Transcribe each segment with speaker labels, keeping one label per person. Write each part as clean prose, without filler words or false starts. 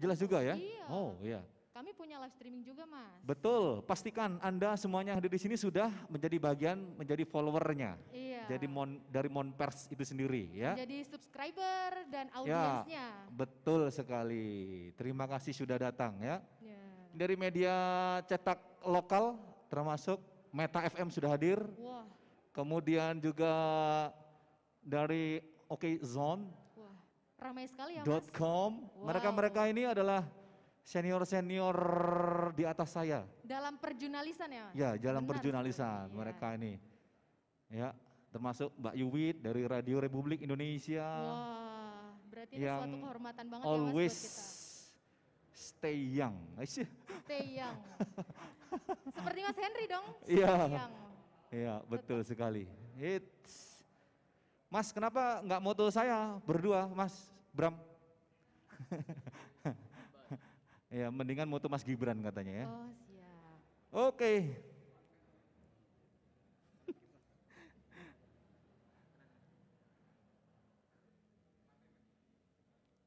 Speaker 1: Jelas juga ya?
Speaker 2: Iya.
Speaker 1: Oh iya.
Speaker 2: Kami punya live streaming juga, Mas.
Speaker 1: Betul, pastikan Anda semuanya yang hadir di sini sudah menjadi bagian, menjadi followernya.
Speaker 2: Iya.
Speaker 1: Jadi dari Monpers itu sendiri ya.
Speaker 2: Jadi subscriber dan
Speaker 1: Ya,
Speaker 2: audiensnya.
Speaker 1: betul sekali. Terima kasih sudah datang ya.
Speaker 2: Ya.
Speaker 1: Dari media cetak lokal termasuk Meta FM sudah hadir.
Speaker 2: Wah,
Speaker 1: Kemudian juga dari OKZone.com.
Speaker 2: wah, ramai sekali ya, Mas.
Speaker 1: Mereka-mereka ini adalah senior-senior di atas saya.
Speaker 2: Dalam perjurnalisan ya, Mas?
Speaker 1: Ya, dalam
Speaker 2: Benar
Speaker 1: perjurnalisan
Speaker 2: sekali,
Speaker 1: mereka ini. Ya, termasuk Mbak Yuwit dari Radio Republik Indonesia.
Speaker 2: Wah, berarti ini
Speaker 1: yang
Speaker 2: suatu kehormatan banget
Speaker 1: always
Speaker 2: ya, Mas, buat kita.
Speaker 1: stay young.
Speaker 2: Stay young. Seperti Mas Henry dong,
Speaker 1: Iya.
Speaker 2: stay young.
Speaker 1: Iya, betul sekali. Mas, kenapa nggak moto saya berdua, Mas Bram? Ya, mendingan moto Mas Gibran katanya ya.
Speaker 2: Oh, siap.
Speaker 1: Oke.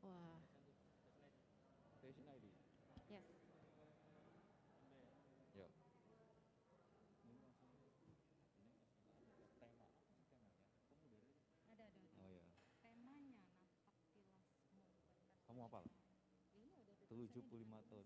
Speaker 2: Wah. Yes. Ada.
Speaker 1: Oh ya.
Speaker 2: Temanya nampak kilas
Speaker 1: Kamu hafal?
Speaker 2: ini udah
Speaker 1: 75 tahun.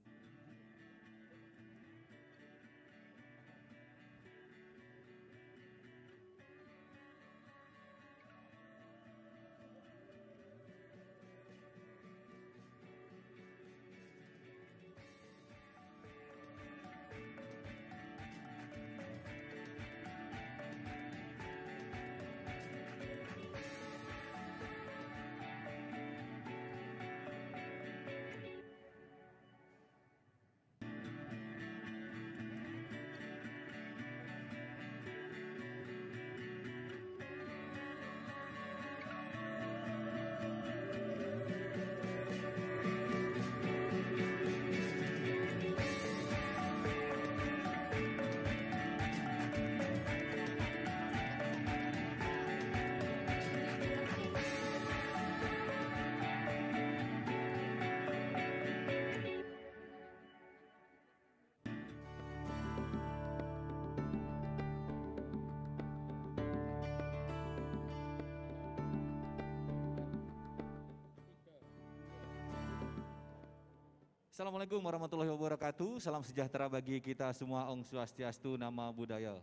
Speaker 1: Assalamualaikum warahmatullahi wabarakatuh. Salam sejahtera bagi kita semua. Om Swastiastu, Nama Budaya.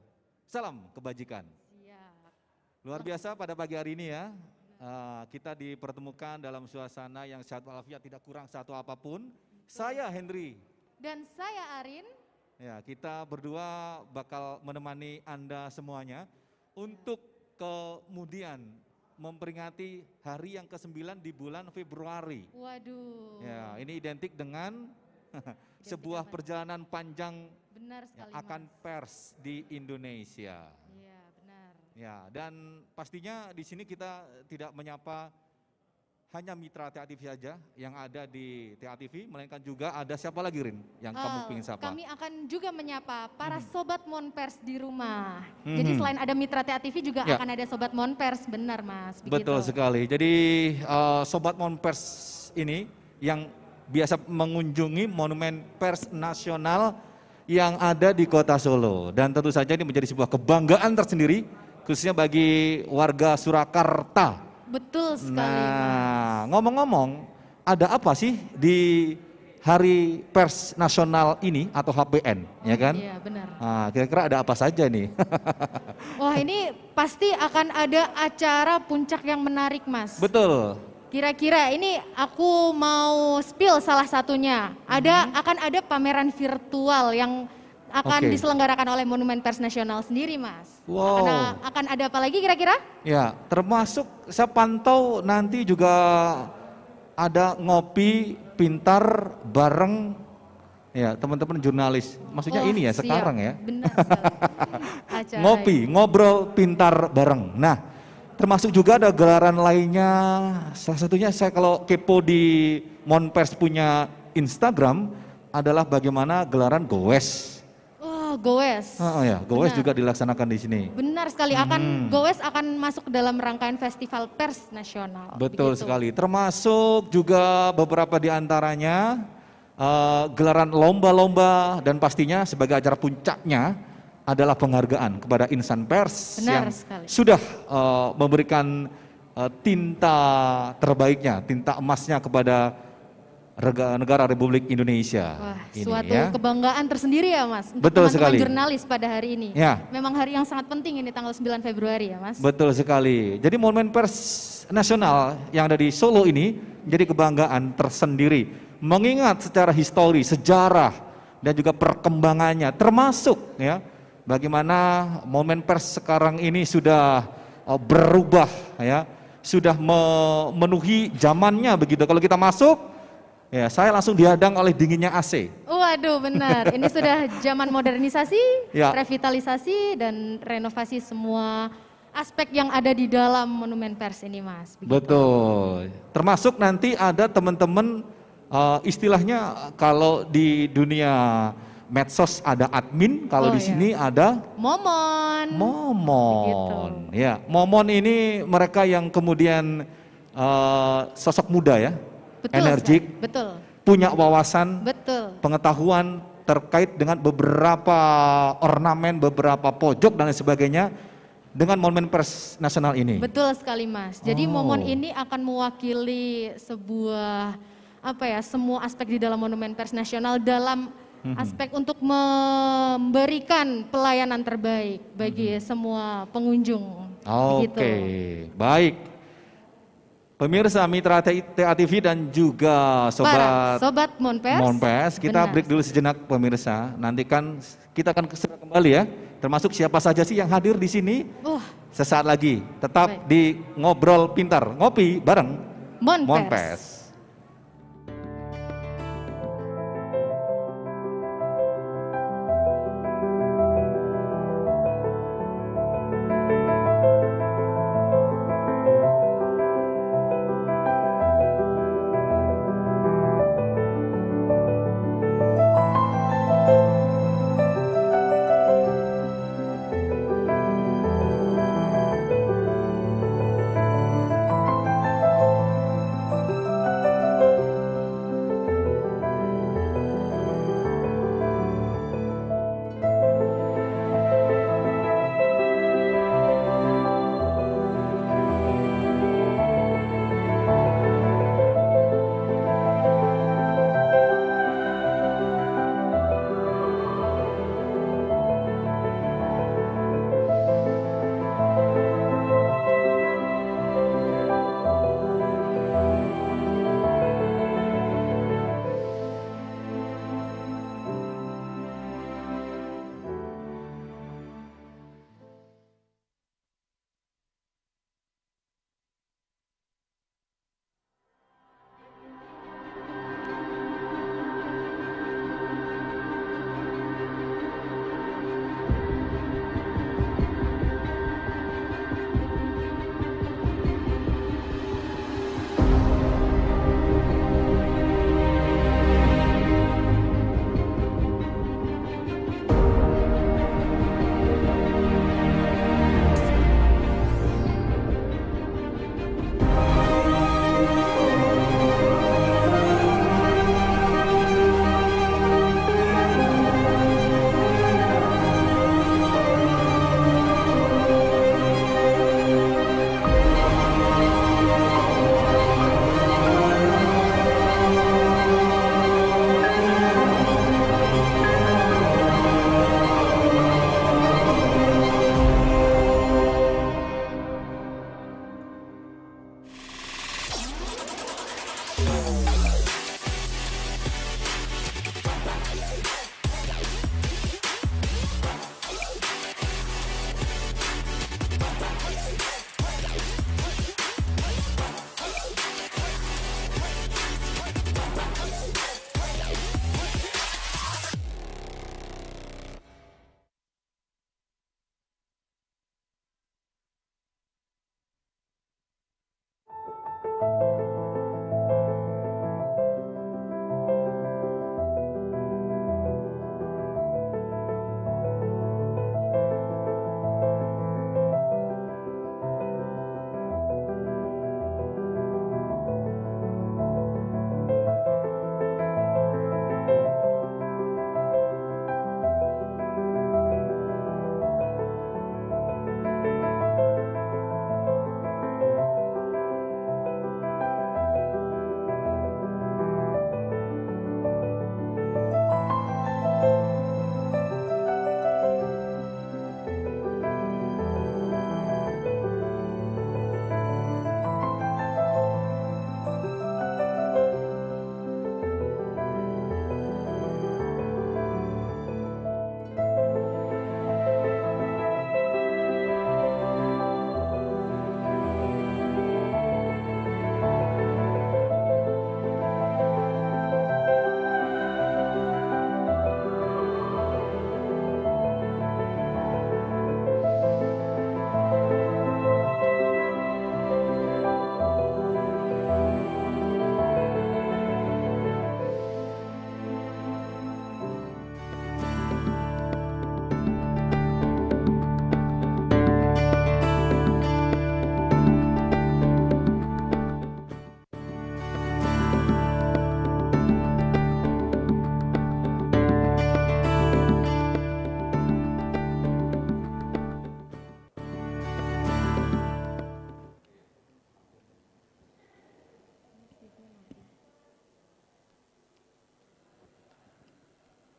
Speaker 1: Salam kebajikan.
Speaker 2: Siap.
Speaker 1: Luar biasa pada pagi hari ini ya. Kita dipertemukan dalam suasana yang sehat walafiat, tidak kurang satu apapun. Saya Henry.
Speaker 2: Dan saya Arin.
Speaker 1: Ya, kita berdua bakal menemani Anda semuanya untuk kemudian memperingati hari yang ke-9 di bulan Februari.
Speaker 2: Waduh.
Speaker 1: Ya, ini identik dengan sebuah
Speaker 2: apa nih?
Speaker 1: perjalanan panjang
Speaker 2: Benar sekali,
Speaker 1: akan
Speaker 2: Mas.
Speaker 1: pers di Indonesia.
Speaker 2: Iya, benar.
Speaker 1: Ya, dan pastinya di sini kita tidak menyapa hanya mitra TA TV saja yang ada di TA TV, melainkan juga ada siapa lagi Rin yang kamu ingin sapa?
Speaker 2: Kami akan juga menyapa para
Speaker 1: Mhm.
Speaker 2: sobat Monpers di rumah.
Speaker 1: Mhm.
Speaker 2: Jadi selain ada mitra TA TV juga
Speaker 1: Ya.
Speaker 2: akan ada sobat Monpers, benar Mas. Begitu.
Speaker 1: Betul sekali. Jadi Sobat Monpers ini yang biasa mengunjungi Monumen Pers Nasional yang ada di Kota Solo. Dan tentu saja ini menjadi sebuah kebanggaan tersendiri khususnya bagi warga Surakarta.
Speaker 2: Betul sekali,
Speaker 1: Nah,
Speaker 2: Mas.
Speaker 1: ngomong-ngomong, ada apa sih di Hari Pers Nasional ini atau HPN, ya kan?
Speaker 2: Iya, benar.
Speaker 1: Nah, kira-kira ada apa saja nih?
Speaker 2: Wah, ini pasti akan ada acara puncak yang menarik, Mas.
Speaker 1: Betul.
Speaker 2: Kira-kira ini aku mau spill salah satunya. Akan ada pameran virtual yang akan
Speaker 1: Oke.
Speaker 2: diselenggarakan oleh Monumen Pers Nasional sendiri, Mas.
Speaker 1: Wow.
Speaker 2: Akan ada apa lagi kira-kira?
Speaker 1: Ya, termasuk saya pantau nanti juga ada ngopi pintar bareng ya teman-teman jurnalis. Maksudnya
Speaker 2: Wah,
Speaker 1: ini ya
Speaker 2: siap.
Speaker 1: sekarang ya.
Speaker 2: Benar sekali. Acara
Speaker 1: Ngopi, ngobrol pintar bareng. Nah, termasuk juga ada gelaran lainnya. Salah satunya saya kalau kepo di Monpers punya Instagram adalah bagaimana gelaran Goes.
Speaker 2: Oh, Goes.
Speaker 1: Oh ya, Goes
Speaker 2: Benar.
Speaker 1: juga dilaksanakan di sini.
Speaker 2: Benar sekali, Goes akan masuk ke dalam rangkaian Festival Pers Nasional.
Speaker 1: Betul
Speaker 2: begitu.
Speaker 1: sekali, termasuk juga beberapa di antaranya gelaran lomba-lomba, dan pastinya sebagai acara puncaknya adalah penghargaan kepada insan pers
Speaker 2: Benar
Speaker 1: yang
Speaker 2: sekali.
Speaker 1: sudah memberikan tinta terbaiknya, tinta emasnya kepada negara Republik Indonesia.
Speaker 2: Wah,
Speaker 1: Ini,
Speaker 2: suatu
Speaker 1: ya.
Speaker 2: kebanggaan tersendiri ya Mas, untuk
Speaker 1: Betul
Speaker 2: teman-teman
Speaker 1: sekali.
Speaker 2: jurnalis pada hari ini.
Speaker 1: Ya.
Speaker 2: Memang hari yang sangat penting ini tanggal 9 Februari ya Mas.
Speaker 1: Betul sekali. Jadi Monumen Pers Nasional yang ada di Solo ini menjadi kebanggaan tersendiri. Mengingat secara histori, sejarah, dan juga perkembangannya, termasuk ya bagaimana Monumen Pers sekarang ini sudah berubah ya, sudah memenuhi zamannya begitu. Kalau kita masuk, ya saya langsung dihadang oleh dinginnya AC.
Speaker 2: Waduh benar, ini sudah zaman modernisasi,
Speaker 1: Ya.
Speaker 2: revitalisasi, dan renovasi semua aspek yang ada di dalam Monumen Pers ini Mas. Begitu.
Speaker 1: Betul. Termasuk nanti ada teman-teman istilahnya kalau di dunia medsos ada admin, kalau
Speaker 2: Oh,
Speaker 1: di
Speaker 2: iya.
Speaker 1: sini ada
Speaker 2: Momon.
Speaker 1: momon. Ya, momon ini mereka yang kemudian sosok muda ya,
Speaker 2: Betul
Speaker 1: energik,
Speaker 2: sekali. Betul,
Speaker 1: punya wawasan,
Speaker 2: betul.
Speaker 1: pengetahuan terkait dengan beberapa ornamen, beberapa pojok dan lain sebagainya dengan Monumen Pers Nasional ini.
Speaker 2: Betul sekali Mas. Jadi
Speaker 1: Oh.
Speaker 2: Momon ini akan mewakili sebuah semua aspek di dalam Monumen Pers Nasional dalam aspek untuk memberikan pelayanan terbaik bagi semua pengunjung.
Speaker 1: Oke,
Speaker 2: Begitu.
Speaker 1: baik. Pemirsa Mitra TA TV dan juga
Speaker 2: Para
Speaker 1: sobat
Speaker 2: sobat Monpers.
Speaker 1: Monpers, kita
Speaker 2: Benar.
Speaker 1: break dulu sejenak pemirsa. Nanti kan kita akan segera kembali ya. Termasuk siapa saja sih yang hadir di sini sesaat lagi. Tetap
Speaker 2: Baik.
Speaker 1: di Ngobrol Pintar, ngopi bareng
Speaker 2: Monpers.
Speaker 1: Monpers.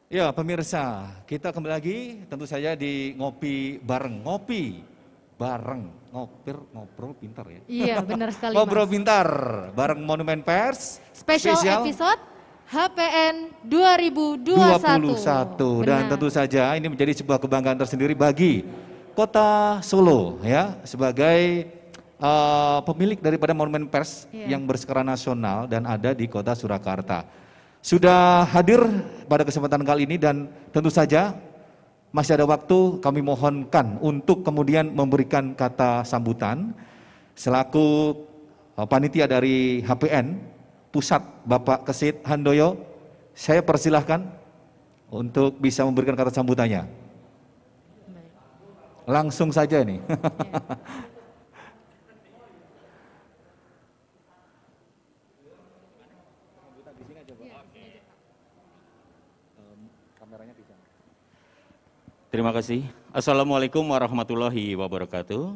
Speaker 1: Ya pemirsa, kita kembali lagi tentu saja di Ngopi Bareng. Ngopi bareng, ngobrol pintar ya.
Speaker 2: Iya, benar sekali
Speaker 1: Ngobrol
Speaker 2: Mas.
Speaker 1: pintar bareng Monumen Pers.
Speaker 2: Special episode HPN 2021.
Speaker 1: Dan tentu saja ini menjadi sebuah kebanggaan tersendiri bagi Kota Solo ya sebagai pemilik daripada Monumen Pers yang berskala nasional dan ada di Kota Surakarta. Sudah hadir pada kesempatan kali ini dan tentu saja masih ada waktu, kami mohonkan untuk kemudian memberikan kata sambutan selaku panitia dari HPN Pusat Bapak Kesit Handoyo. Saya persilahkan untuk bisa memberikan kata sambutannya. Langsung saja nih.
Speaker 3: Terima kasih. Assalamualaikum warahmatullahi wabarakatuh.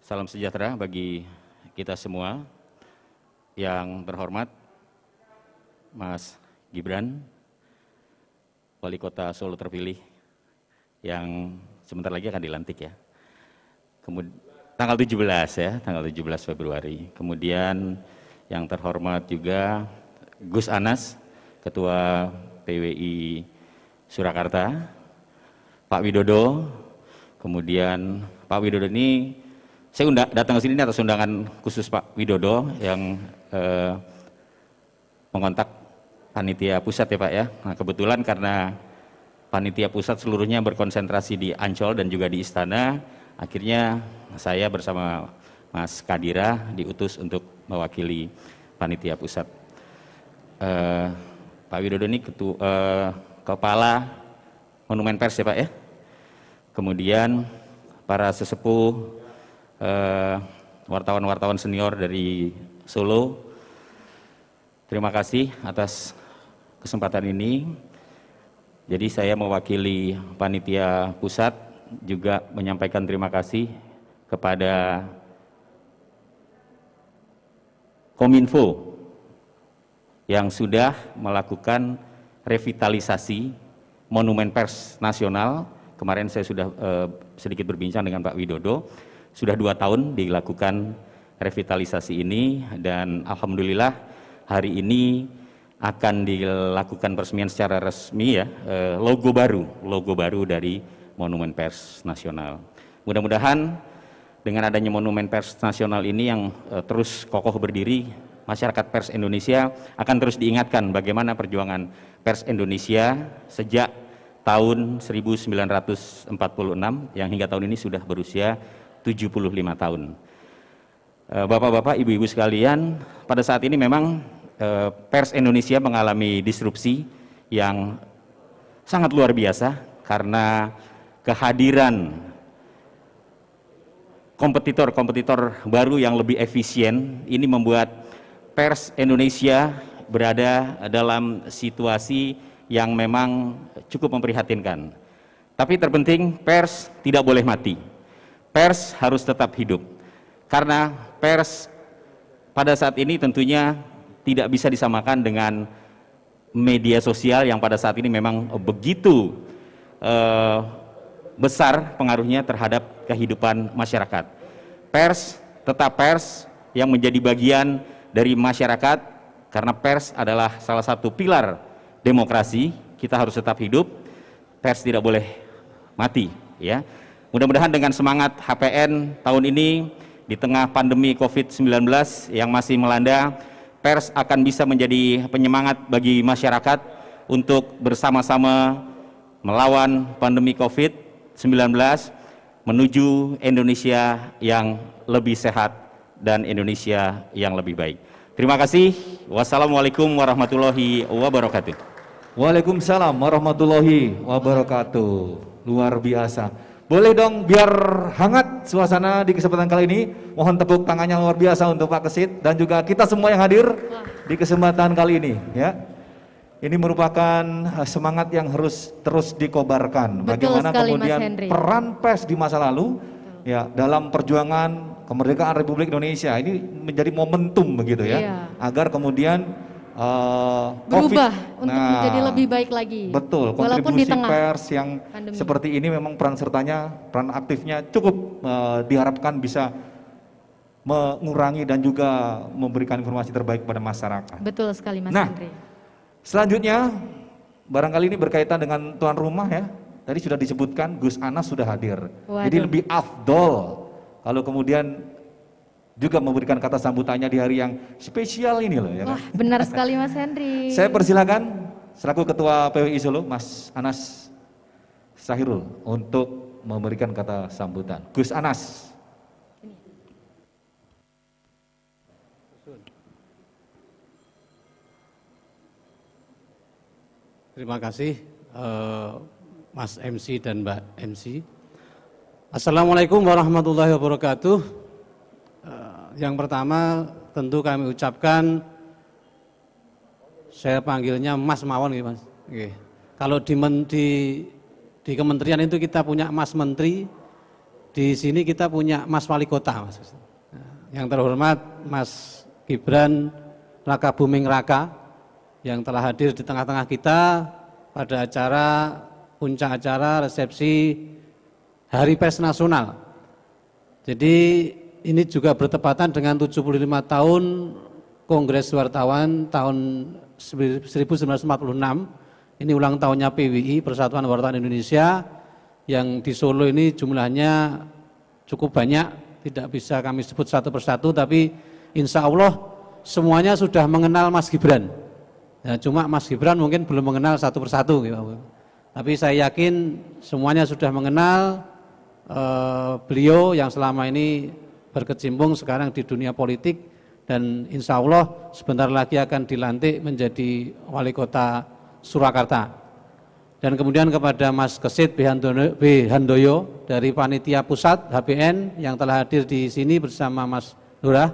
Speaker 3: Salam sejahtera bagi kita semua. Yang terhormat Mas Gibran, Wali Kota Solo terpilih yang sebentar lagi akan dilantik ya. Kemudian tanggal 17 ya, tanggal 17 Februari. Kemudian yang terhormat juga Gus Anas, Ketua PWI Surakarta, Pak Widodo. Kemudian Pak Widodo ini saya datang ke sini atas undangan khusus Pak Widodo yang mengontak panitia pusat ya Pak ya. Nah, kebetulan karena panitia pusat seluruhnya berkonsentrasi di Ancol dan juga di Istana, akhirnya saya bersama Mas Kadira diutus untuk mewakili panitia pusat. Pak Widodo ini kepala Monumen Pers ya Pak ya. Kemudian para sesepuh, wartawan-wartawan senior dari Solo, terima kasih atas kesempatan ini. Jadi saya mewakili panitia pusat juga menyampaikan terima kasih kepada Kominfo yang sudah melakukan revitalisasi Monumen Pers Nasional. Kemarin saya sudah sedikit berbincang dengan Pak Widodo, sudah 2 tahun dilakukan revitalisasi ini dan alhamdulillah hari ini akan dilakukan peresmian secara resmi ya, logo baru dari Monumen Pers Nasional. Mudah-mudahan dengan adanya Monumen Pers Nasional ini yang terus kokoh berdiri, masyarakat pers Indonesia akan terus diingatkan bagaimana perjuangan pers Indonesia sejak tahun 1946 yang hingga tahun ini sudah berusia 75 tahun. Bapak-bapak, ibu-ibu sekalian, pada saat ini memang pers Indonesia mengalami disrupsi yang sangat luar biasa karena kehadiran kompetitor-kompetitor baru yang lebih efisien. Ini membuat pers Indonesia berada dalam situasi yang memang cukup memprihatinkan. Tapi terpenting pers tidak boleh mati. Pers harus tetap hidup. Karena pers pada saat ini tentunya tidak bisa disamakan dengan media sosial yang pada saat ini memang begitu besar pengaruhnya terhadap kehidupan masyarakat. Pers tetap pers yang menjadi bagian dari masyarakat karena pers adalah salah satu pilar demokrasi. Kita harus tetap hidup, pers tidak boleh mati ya. Mudah-mudahan dengan semangat HPN tahun ini di tengah pandemi COVID-19 yang masih melanda, pers akan bisa menjadi penyemangat bagi masyarakat untuk bersama-sama melawan pandemi COVID-19 menuju Indonesia yang lebih sehat dan Indonesia yang lebih baik. Terima kasih. Wassalamualaikum warahmatullahi wabarakatuh.
Speaker 1: Waalaikumsalam warahmatullahi wabarakatuh. Luar biasa. Boleh dong biar hangat suasana di kesempatan kali ini. Mohon tepuk tangannya luar biasa untuk Pak Kesit dan juga kita semua yang hadir di kesempatan kali ini ya. Ini merupakan semangat yang harus terus dikobarkan.
Speaker 2: Betul
Speaker 1: bagaimana
Speaker 2: sekali,
Speaker 1: kemudian
Speaker 2: Mas Henry.
Speaker 1: peran pers di masa lalu ya dalam perjuangan kemerdekaan Republik Indonesia ini menjadi momentum begitu ya.
Speaker 2: Iya.
Speaker 1: Agar kemudian
Speaker 2: berubah
Speaker 1: COVID.
Speaker 2: untuk menjadi lebih baik lagi.
Speaker 1: Betul,
Speaker 2: walaupun di
Speaker 1: kontribusi
Speaker 2: tengah
Speaker 1: pers yang
Speaker 2: pandemi.
Speaker 1: seperti ini memang peran sertanya, peran aktifnya cukup diharapkan bisa mengurangi dan juga memberikan informasi terbaik kepada masyarakat.
Speaker 2: Betul sekali Mas
Speaker 1: Nah,
Speaker 2: Henry.
Speaker 1: selanjutnya barangkali ini berkaitan dengan tuan rumah ya. Tadi sudah disebutkan Gus Anas sudah hadir.
Speaker 2: Waduh.
Speaker 1: Jadi lebih afdol kalau kemudian juga memberikan kata sambutannya di hari yang spesial ini loh ya kan.
Speaker 2: Wah, benar sekali Mas Henry.
Speaker 1: Saya persilakan selaku Ketua PWI Solo Mas Anas Sahirul untuk memberikan kata sambutan. Gus Anas.
Speaker 4: Terima kasih Mas MC dan Mbak MC. Assalamualaikum warahmatullahi wabarakatuh. Yang pertama tentu kami ucapkan, saya panggilnya Mas Mawon gitu Mas. Oke. Kalau di kementerian itu kita punya Mas Menteri, di sini kita punya Mas Wali Kota Mas. Yang terhormat Mas Gibran Raka Buming Raka yang telah hadir di tengah-tengah kita pada puncak acara resepsi Hari Pers Nasional. Jadi ini juga bertepatan dengan 75 tahun Kongres Wartawan tahun 1946. Ini ulang tahunnya PWI, Persatuan Wartawan Indonesia, yang di Solo ini jumlahnya cukup banyak, tidak bisa kami sebut satu persatu, tapi insya Allah semuanya sudah mengenal Mas Gibran. Ya, cuma Mas Gibran mungkin belum mengenal satu persatu, gitu. Tapi saya yakin semuanya sudah mengenal beliau yang selama ini berkecimpung sekarang di dunia politik, dan insya Allah sebentar lagi akan dilantik menjadi Wali Kota Surakarta. Dan kemudian kepada Mas Kesit B. Handoyo dari Panitia Pusat HPN yang telah hadir di sini bersama Mas Lurah,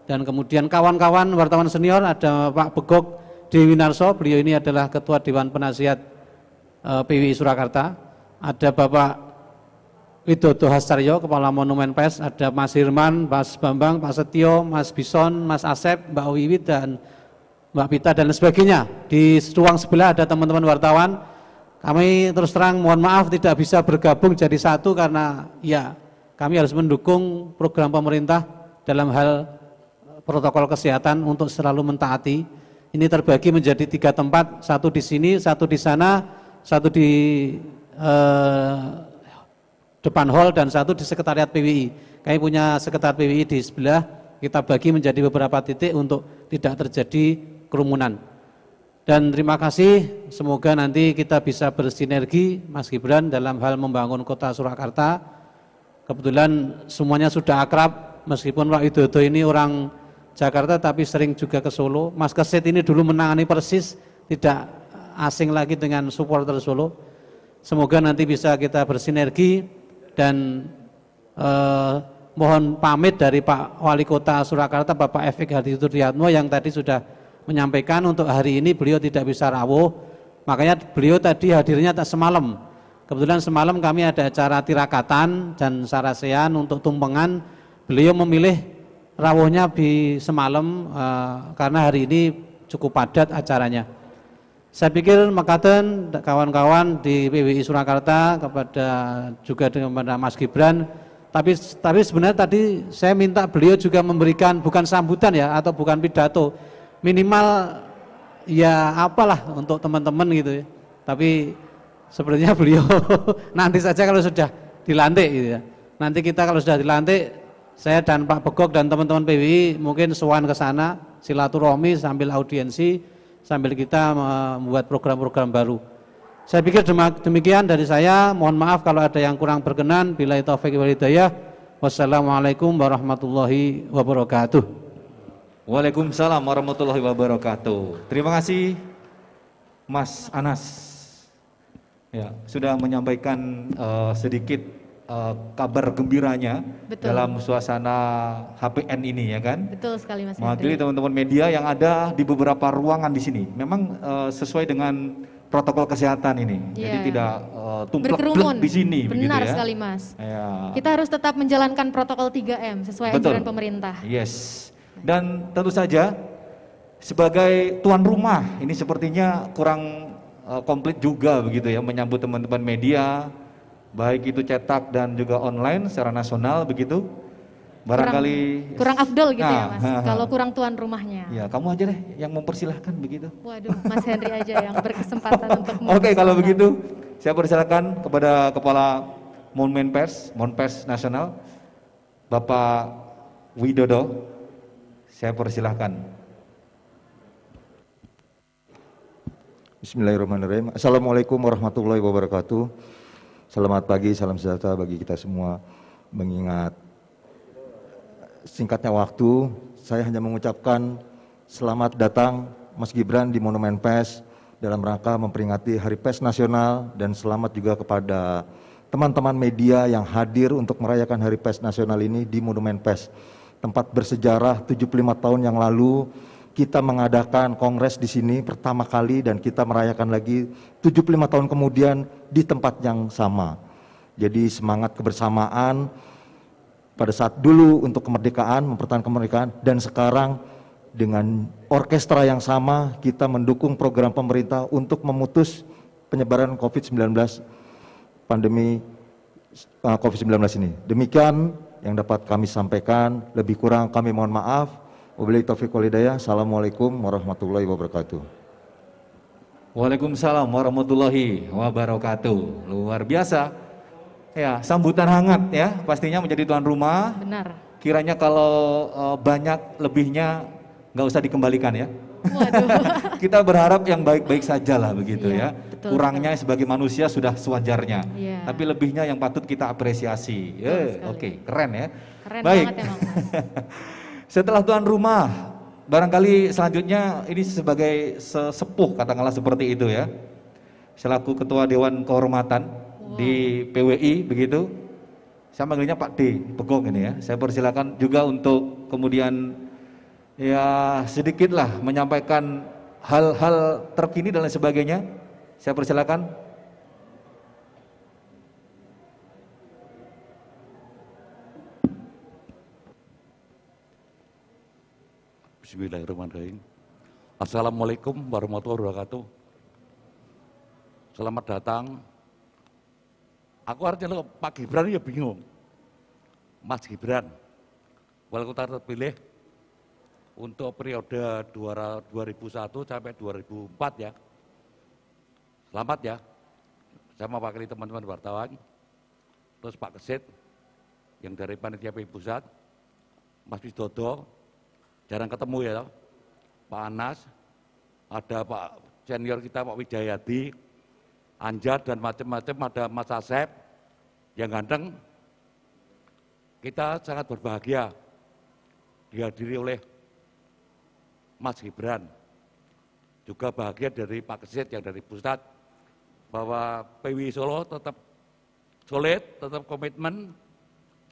Speaker 4: dan kemudian kawan-kawan wartawan senior, ada Pak Begok Dewi Narso, beliau ini adalah Ketua Dewan Penasihat PWI Surakarta, ada Bapak Widodo Hasaryo, Kepala Monumen Pers, ada Mas Hirman, Mas Bambang, Pak Setio, Mas Bison, Mas Asep, Mbak Wiwit, dan Mbak Pita, dan sebagainya. Di ruang sebelah ada teman-teman wartawan. Kami terus terang mohon maaf tidak bisa bergabung jadi satu karena ya kami harus mendukung program pemerintah dalam hal protokol kesehatan untuk selalu mentaati. Ini terbagi menjadi 3 tempat, satu di sini, satu di sana, satu di depan hall, dan satu di sekretariat PWI. Kami punya sekretariat PWI di sebelah, kita bagi menjadi beberapa titik untuk tidak terjadi kerumunan. Dan terima kasih, semoga nanti kita bisa bersinergi Mas Gibran dalam hal membangun kota Surakarta. Kebetulan semuanya sudah akrab, meskipun Pak Widodo ini orang Jakarta tapi sering juga ke Solo. Mas Kesit ini dulu menangani Persis, tidak asing lagi dengan supporter Solo. Semoga nanti bisa kita bersinergi, dan mohon pamit dari Pak Wali Kota Surakarta Bapak Efik Haditudiyatmo yang tadi sudah menyampaikan untuk hari ini beliau tidak bisa rawuh, makanya beliau tadi hadirnya tak semalam. Kebetulan semalam kami ada acara tirakatan dan sarasean untuk tumpengan, beliau memilih rawuhnya di semalam karena hari ini cukup padat acaranya. Saya pikir makaten kawan-kawan di PWI Surakarta kepada juga kepada Mas Gibran, tapi sebenarnya tadi saya minta beliau juga memberikan bukan sambutan ya, atau bukan pidato, minimal ya apalah untuk teman-teman gitu ya. Tapi sebenarnya beliau nanti saja kalau sudah dilantik gitu ya. Nanti kita kalau sudah dilantik, saya dan Pak Begok dan teman-teman PWI mungkin sowan ke sana, silaturahmi sambil audiensi, sambil kita membuat program-program baru. Saya pikir demikian dari saya. Mohon maaf kalau ada yang kurang berkenan. Billahi taufiq wal hidayah. Wassalamualaikum warahmatullahi wabarakatuh.
Speaker 1: Waalaikumsalam warahmatullahi wabarakatuh. Terima kasih Mas Anas. Ya, sudah menyampaikan sedikit kabar gembiranya.
Speaker 2: Betul.
Speaker 1: Dalam suasana HPN ini ya kan.
Speaker 2: Betul sekali Mas
Speaker 1: Mewakili
Speaker 2: Henry.
Speaker 1: teman-teman media yang ada di beberapa ruangan di sini. Memang sesuai dengan protokol kesehatan ini. Jadi
Speaker 2: Iya.
Speaker 1: tidak tumplek
Speaker 2: Berkerumun.
Speaker 1: di sini.
Speaker 2: Benar
Speaker 1: begitu ya.
Speaker 2: sekali Mas.
Speaker 1: Ya.
Speaker 2: Kita harus tetap menjalankan protokol 3M sesuai
Speaker 1: Betul.
Speaker 2: anjuran pemerintah.
Speaker 1: Yes. Dan tentu saja sebagai tuan rumah ini sepertinya kurang komplit juga begitu ya, menyambut teman-teman media baik itu cetak dan juga online secara nasional begitu. Barangkali
Speaker 2: kurang afdol gitu ya Mas,
Speaker 1: Nah,
Speaker 2: kalau kurang tuan rumahnya.
Speaker 1: ya kamu aja deh yang mempersilahkan begitu.
Speaker 2: Waduh, Mas Henry aja yang berkesempatan untuk
Speaker 1: Oke, kalau
Speaker 2: mempersilahkan.
Speaker 1: begitu saya persilakan kepada Kepala Monpers Nasional, Bapak Widodo, saya persilahkan.
Speaker 5: Bismillahirrahmanirrahim. Assalamualaikum warahmatullahi wabarakatuh. Selamat pagi, salam sejahtera bagi kita semua. Mengingat singkatnya waktu, saya hanya mengucapkan selamat datang Mas Gibran di Monumen PES dalam rangka memperingati Hari PES Nasional, dan selamat juga kepada teman-teman media yang hadir untuk merayakan Hari PES Nasional ini di Monumen PES. Tempat bersejarah 75 tahun yang lalu kita mengadakan kongres di sini pertama kali, dan kita merayakan lagi 75 tahun kemudian di tempat yang sama. Jadi semangat kebersamaan pada saat dulu untuk kemerdekaan, mempertahankan kemerdekaan, dan sekarang dengan orkestra yang sama kita mendukung program pemerintah untuk memutus penyebaran COVID-19, pandemi COVID-19 ini. Demikian yang dapat kami sampaikan, lebih kurang kami mohon maaf. Wabillahi taufiq wal hidayah. Assalamualaikum warahmatullahi wabarakatuh.
Speaker 1: Waalaikumsalam warahmatullahi wabarakatuh. Luar biasa. Ya, sambutan hangat ya, pastinya menjadi tuan rumah.
Speaker 2: Benar.
Speaker 1: Kiranya kalau banyak lebihnya nggak usah dikembalikan ya.
Speaker 2: Waduh.
Speaker 1: Kita berharap yang baik-baik saja lah begitu
Speaker 2: Iya,
Speaker 1: ya.
Speaker 2: betul
Speaker 1: Kurangnya sebagai manusia sudah sewajarnya.
Speaker 2: Iya.
Speaker 1: Tapi lebihnya yang patut kita apresiasi.
Speaker 2: Betul sekali.
Speaker 1: Oke, keren ya.
Speaker 2: Keren
Speaker 1: Baik.
Speaker 2: banget emang Mas.
Speaker 1: Setelah tuan rumah, barangkali selanjutnya ini sebagai sesepuh katakanlah seperti itu ya. Selaku Ketua Dewan Kehormatan di PWI begitu. Saya manggilnya Pak D, Begong ini ya. Saya persilakan juga untuk kemudian ya sedikitlah menyampaikan hal-hal terkini dan lain sebagainya. Saya persilakan.
Speaker 6: Bismillahirrahmanirrahim. Assalamualaikum warahmatullahi wabarakatuh. Selamat datang. Aku artinya Pak Gibran ya bingung. Mas Gibran, wali kota terpilih untuk periode 2001 sampai 2004 ya. Selamat ya. Saya mewakili teman-teman wartawan, terus Pak Kesit yang dari Panitia PI Pusat, Mas Widodo, jarang ketemu ya, Pak Anas, ada Pak senior kita Pak Widayadi, Anjar dan macam-macam, ada Mas Asep yang ganteng. Kita sangat berbahagia dihadiri oleh Mas Gibran. Juga bahagia dari Pak Kesit yang dari pusat, bahwa PWI Solo tetap solid, tetap komitmen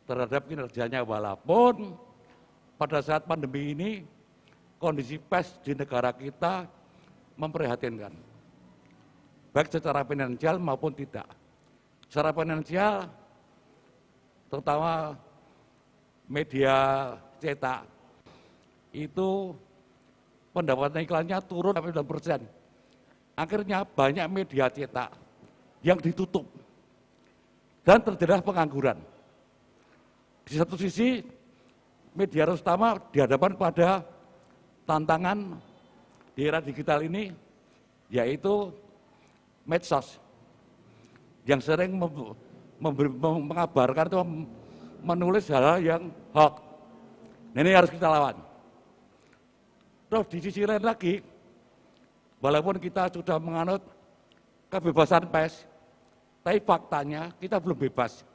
Speaker 6: terhadap kinerjanya, walaupun pada saat pandemi ini kondisi PES di negara kita memprihatinkan, baik secara finansial maupun tidak. Secara finansial, terutama media cetak, itu pendapatan iklannya turun sampai 9%. Akhirnya banyak media cetak yang ditutup dan terjadi pengangguran. Di satu sisi, media harus utama dihadapkan pada tantangan di era digital ini, yaitu medsos yang sering mengabarkan atau menulis hal-hal yang hoax. Ini harus kita lawan. Terus di sisi lain lagi, walaupun kita sudah menganut kebebasan pers, tapi faktanya kita belum bebas.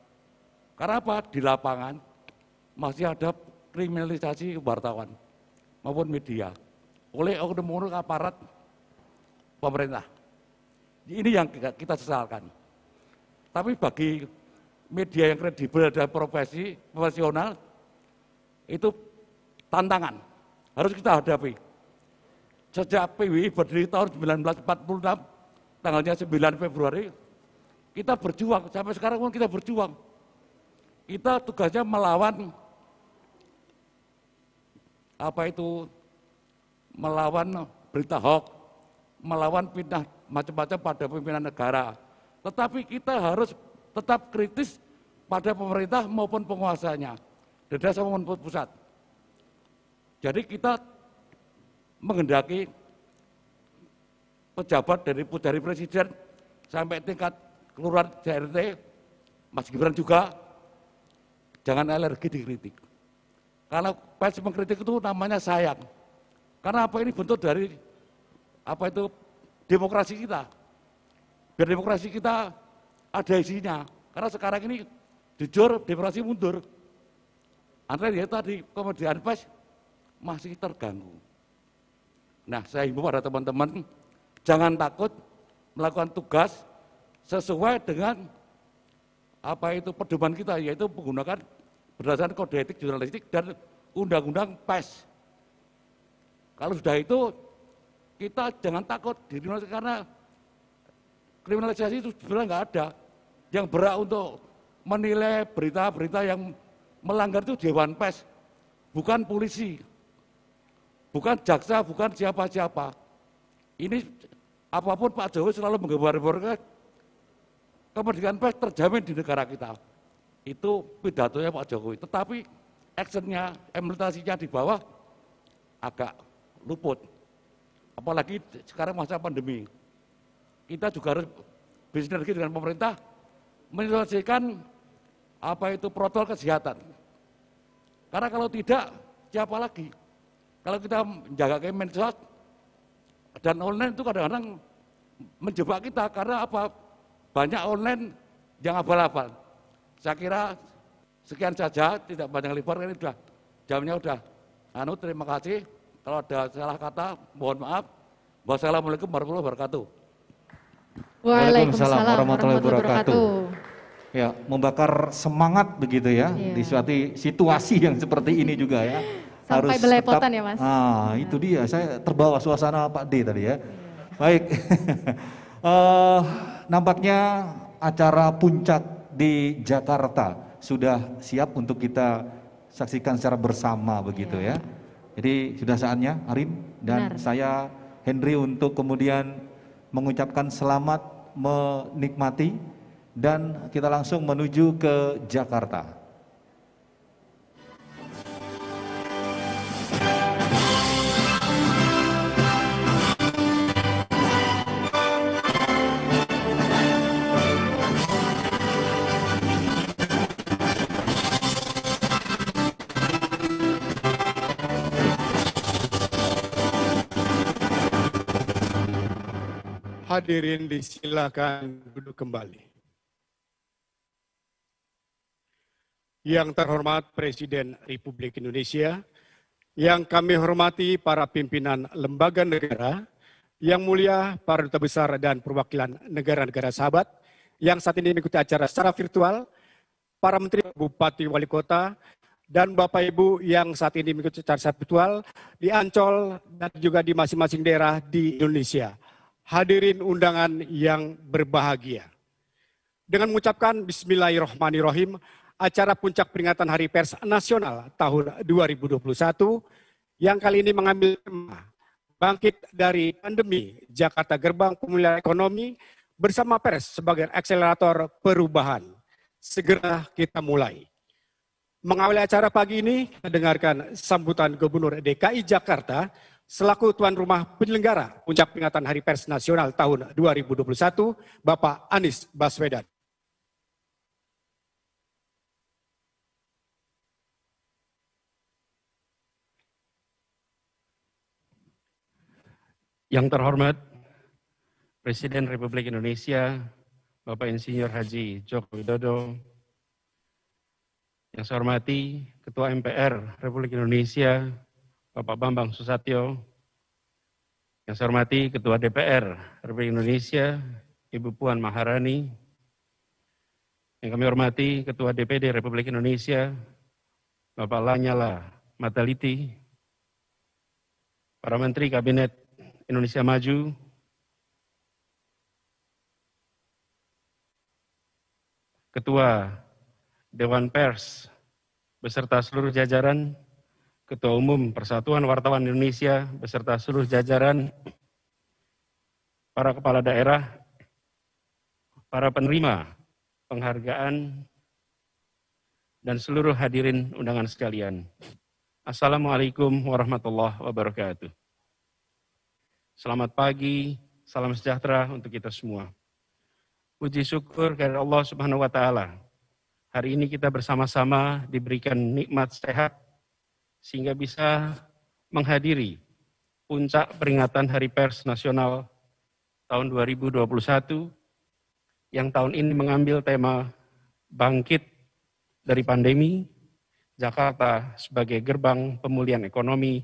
Speaker 6: Karena apa? Di lapangan masih ada kriminalisasi wartawan maupun media oleh oknum-oknum aparat pemerintah. Ini yang kita sesalkan. Tapi bagi media yang kredibel dan profesional, itu tantangan, harus kita hadapi. Sejak PWI berdiri tahun 1946, tanggalnya 9 Februari, kita berjuang, sampai sekarang pun kita berjuang. Kita tugasnya melawan melawan berita hoax, melawan fitnah macam-macam pada pimpinan negara. Tetapi kita harus tetap kritis pada pemerintah maupun penguasanya, daerah maupun pusat. Jadi kita menghendaki pejabat dari presiden sampai tingkat kelurahan CRT, Mas Gibran juga jangan alergi dikritik. Karena pers mengkritik itu namanya sayang. Karena apa, ini bentuk dari apa itu demokrasi kita. Biar demokrasi kita ada isinya. Karena sekarang ini jujur demokrasi mundur. Antara dia tadi kemudian pers masih terganggu. Nah, saya himbau pada teman-teman, jangan takut melakukan tugas sesuai dengan apa itu pedoman kita, yaitu menggunakan berdasarkan kode etik jurnalistik dan undang-undang pers. Kalau sudah itu, kita jangan takut dikriminalisasi, karena kriminalisasi itu sebenarnya nggak ada. Yang berhak untuk menilai berita-berita yang melanggar itu Dewan Pers, bukan polisi, bukan jaksa, bukan siapa-siapa. Ini apapun Pak Jokowi selalu menggambar-gambarkan kemerdekaan pers terjamin di negara kita. Itu pidatonya Pak Jokowi. Tetapi actionnya, implementasinya di bawah agak luput. Apalagi sekarang masa pandemi. Kita juga harus bersinergi dengan pemerintah menyelesaikan apa itu protokol kesehatan. Karena kalau tidak, siapa lagi? Kalau kita menjaga Kemensos dan online itu kadang-kadang menjebak kita, karena apa? Banyak online yang abal-abal. Saya kira sekian saja, tidak banyak lebar, ini sudah jamnya sudah. Terima kasih. Kalau ada salah kata, mohon maaf. Wassalamualaikum warahmatullahi wabarakatuh.
Speaker 2: Waalaikumsalam warahmatullahi wabarakatuh.
Speaker 1: Ya, membakar semangat begitu ya, di suatu situasi yang seperti ini juga ya.
Speaker 2: Sampai
Speaker 1: harus
Speaker 2: belepotan
Speaker 1: tetap,
Speaker 2: ya Mas.
Speaker 1: Itu dia, saya terbawa suasana Pak D tadi ya. Baik, nampaknya acara puncak di Jakarta sudah siap untuk kita saksikan secara bersama begitu ya. Jadi sudah saatnya Arin dan saya Henry untuk kemudian mengucapkan selamat menikmati dan kita langsung menuju ke Jakarta.
Speaker 7: Hadirin disilakan duduk kembali. Yang terhormat Presiden Republik Indonesia, yang kami hormati para pimpinan lembaga negara, yang mulia para duta besar dan perwakilan negara-negara sahabat, yang saat ini mengikuti acara secara virtual, para menteri, bupati, wali kota, dan Bapak Ibu yang saat ini mengikuti acara secara virtual di Ancol dan juga di masing-masing daerah di Indonesia. Hadirin undangan yang berbahagia. Dengan mengucapkan Bismillahirrahmanirrahim, acara puncak peringatan Hari Pers Nasional tahun 2021 yang kali ini mengambil tema bangkit dari pandemi, Jakarta Gerbang Pemulihan Ekonomi bersama pers sebagai akselerator perubahan. Segera kita mulai. Mengawali acara pagi ini, kita dengarkan sambutan Gubernur DKI Jakarta selaku tuan rumah penyelenggara puncak peringatan Hari Pers Nasional tahun 2021, Bapak Anies Baswedan.
Speaker 8: Yang terhormat Presiden Republik Indonesia, Bapak Insinyur Haji Joko Widodo, yang saya hormati Ketua MPR Republik Indonesia, Bapak Bambang Susatyo, yang saya hormati Ketua DPR Republik Indonesia, Ibu Puan Maharani, yang kami hormati Ketua DPD Republik Indonesia, Bapak Lanyala Mataliti, para Menteri Kabinet Indonesia Maju, Ketua Dewan Pers, beserta seluruh jajaran, Ketua Umum Persatuan Wartawan Indonesia beserta seluruh jajaran, para kepala daerah, para penerima penghargaan, dan seluruh hadirin undangan sekalian. Assalamualaikum warahmatullahi wabarakatuh. Selamat pagi, salam sejahtera untuk kita semua. Puji syukur kepada Allah Subhanahu wa Ta'ala. Hari ini kita bersama-sama diberikan nikmat sehat sehingga bisa menghadiri puncak peringatan Hari Pers Nasional tahun 2021 yang tahun ini mengambil tema Bangkit dari Pandemi, Jakarta sebagai gerbang pemulihan ekonomi,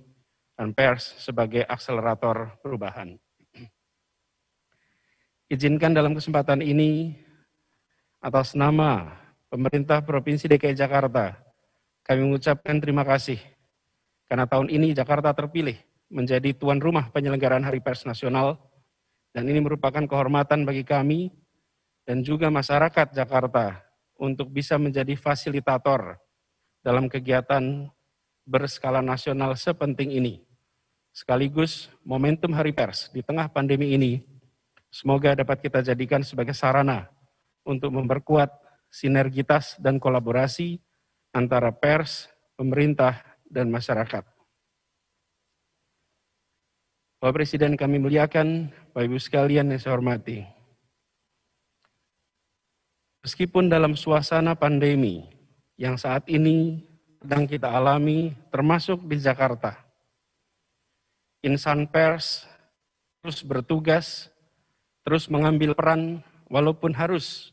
Speaker 8: dan pers sebagai akselerator perubahan. Izinkan dalam kesempatan ini, atas nama pemerintah Provinsi DKI Jakarta, kami mengucapkan terima kasih karena tahun ini Jakarta terpilih menjadi tuan rumah penyelenggaraan Hari Pers Nasional, dan ini merupakan kehormatan bagi kami dan juga masyarakat Jakarta untuk bisa menjadi fasilitator dalam kegiatan berskala nasional sepenting ini. Sekaligus momentum Hari Pers di tengah pandemi ini, semoga dapat kita jadikan sebagai sarana untuk memperkuat sinergitas dan kolaborasi antara pers, pemerintah, dan masyarakat. Bapak Presiden kami muliakan, Bapak Ibu sekalian yang saya hormati. Meskipun dalam suasana pandemi yang saat ini sedang kita alami, termasuk di Jakarta, insan pers terus bertugas, terus mengambil peran walaupun harus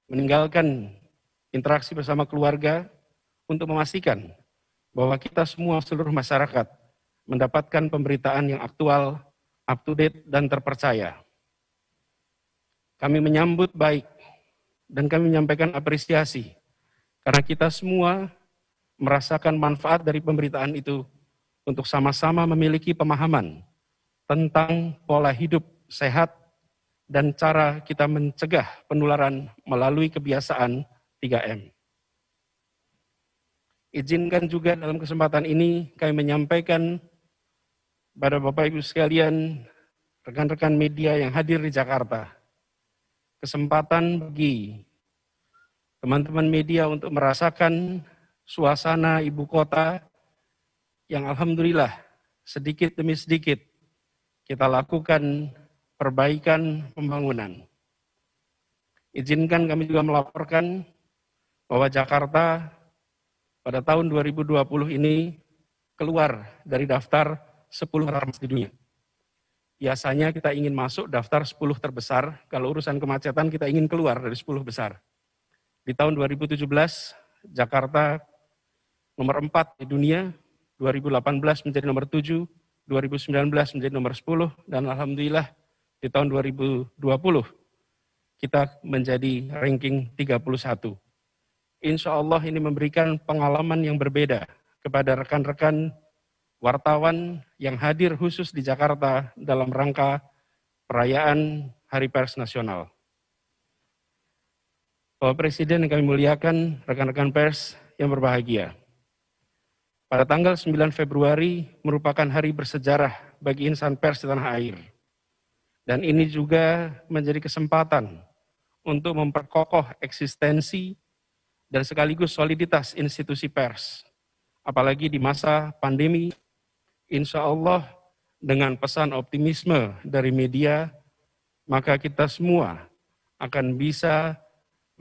Speaker 8: meninggalkan interaksi bersama keluarga untuk memastikan bahwa kita semua seluruh masyarakat mendapatkan pemberitaan yang aktual, up to date, dan terpercaya. Kami menyambut baik dan kami menyampaikan apresiasi karena kita semua merasakan manfaat dari pemberitaan itu untuk sama-sama memiliki pemahaman tentang pola hidup sehat dan cara kita mencegah penularan melalui kebiasaan 3M. Izinkan juga dalam kesempatan ini kami menyampaikan pada Bapak Ibu sekalian, rekan-rekan media yang hadir di Jakarta, kesempatan bagi teman-teman media untuk merasakan suasana ibu kota yang alhamdulillah sedikit demi sedikit kita lakukan perbaikan pembangunan. Izinkan kami juga melaporkan bahwa Jakarta pada tahun 2020 ini keluar dari daftar 10 teremas di dunia. Biasanya kita ingin masuk daftar 10 terbesar, kalau urusan kemacetan kita ingin keluar dari 10 besar. Di tahun 2017, Jakarta nomor 4 di dunia, 2018 menjadi nomor 7, 2019 menjadi nomor 10, dan alhamdulillah di tahun 2020 kita menjadi ranking 31. Insya Allah ini memberikan pengalaman yang berbeda kepada rekan-rekan wartawan yang hadir khusus di Jakarta dalam rangka perayaan Hari Pers Nasional. Bapak Presiden yang kami muliakan, rekan-rekan pers yang berbahagia. Pada tanggal 9 Februari merupakan hari bersejarah bagi insan pers di tanah air. Dan ini juga menjadi kesempatan untuk memperkokoh eksistensi dan sekaligus soliditas institusi pers. Apalagi di masa pandemi, insya Allah dengan pesan optimisme dari media, maka kita semua akan bisa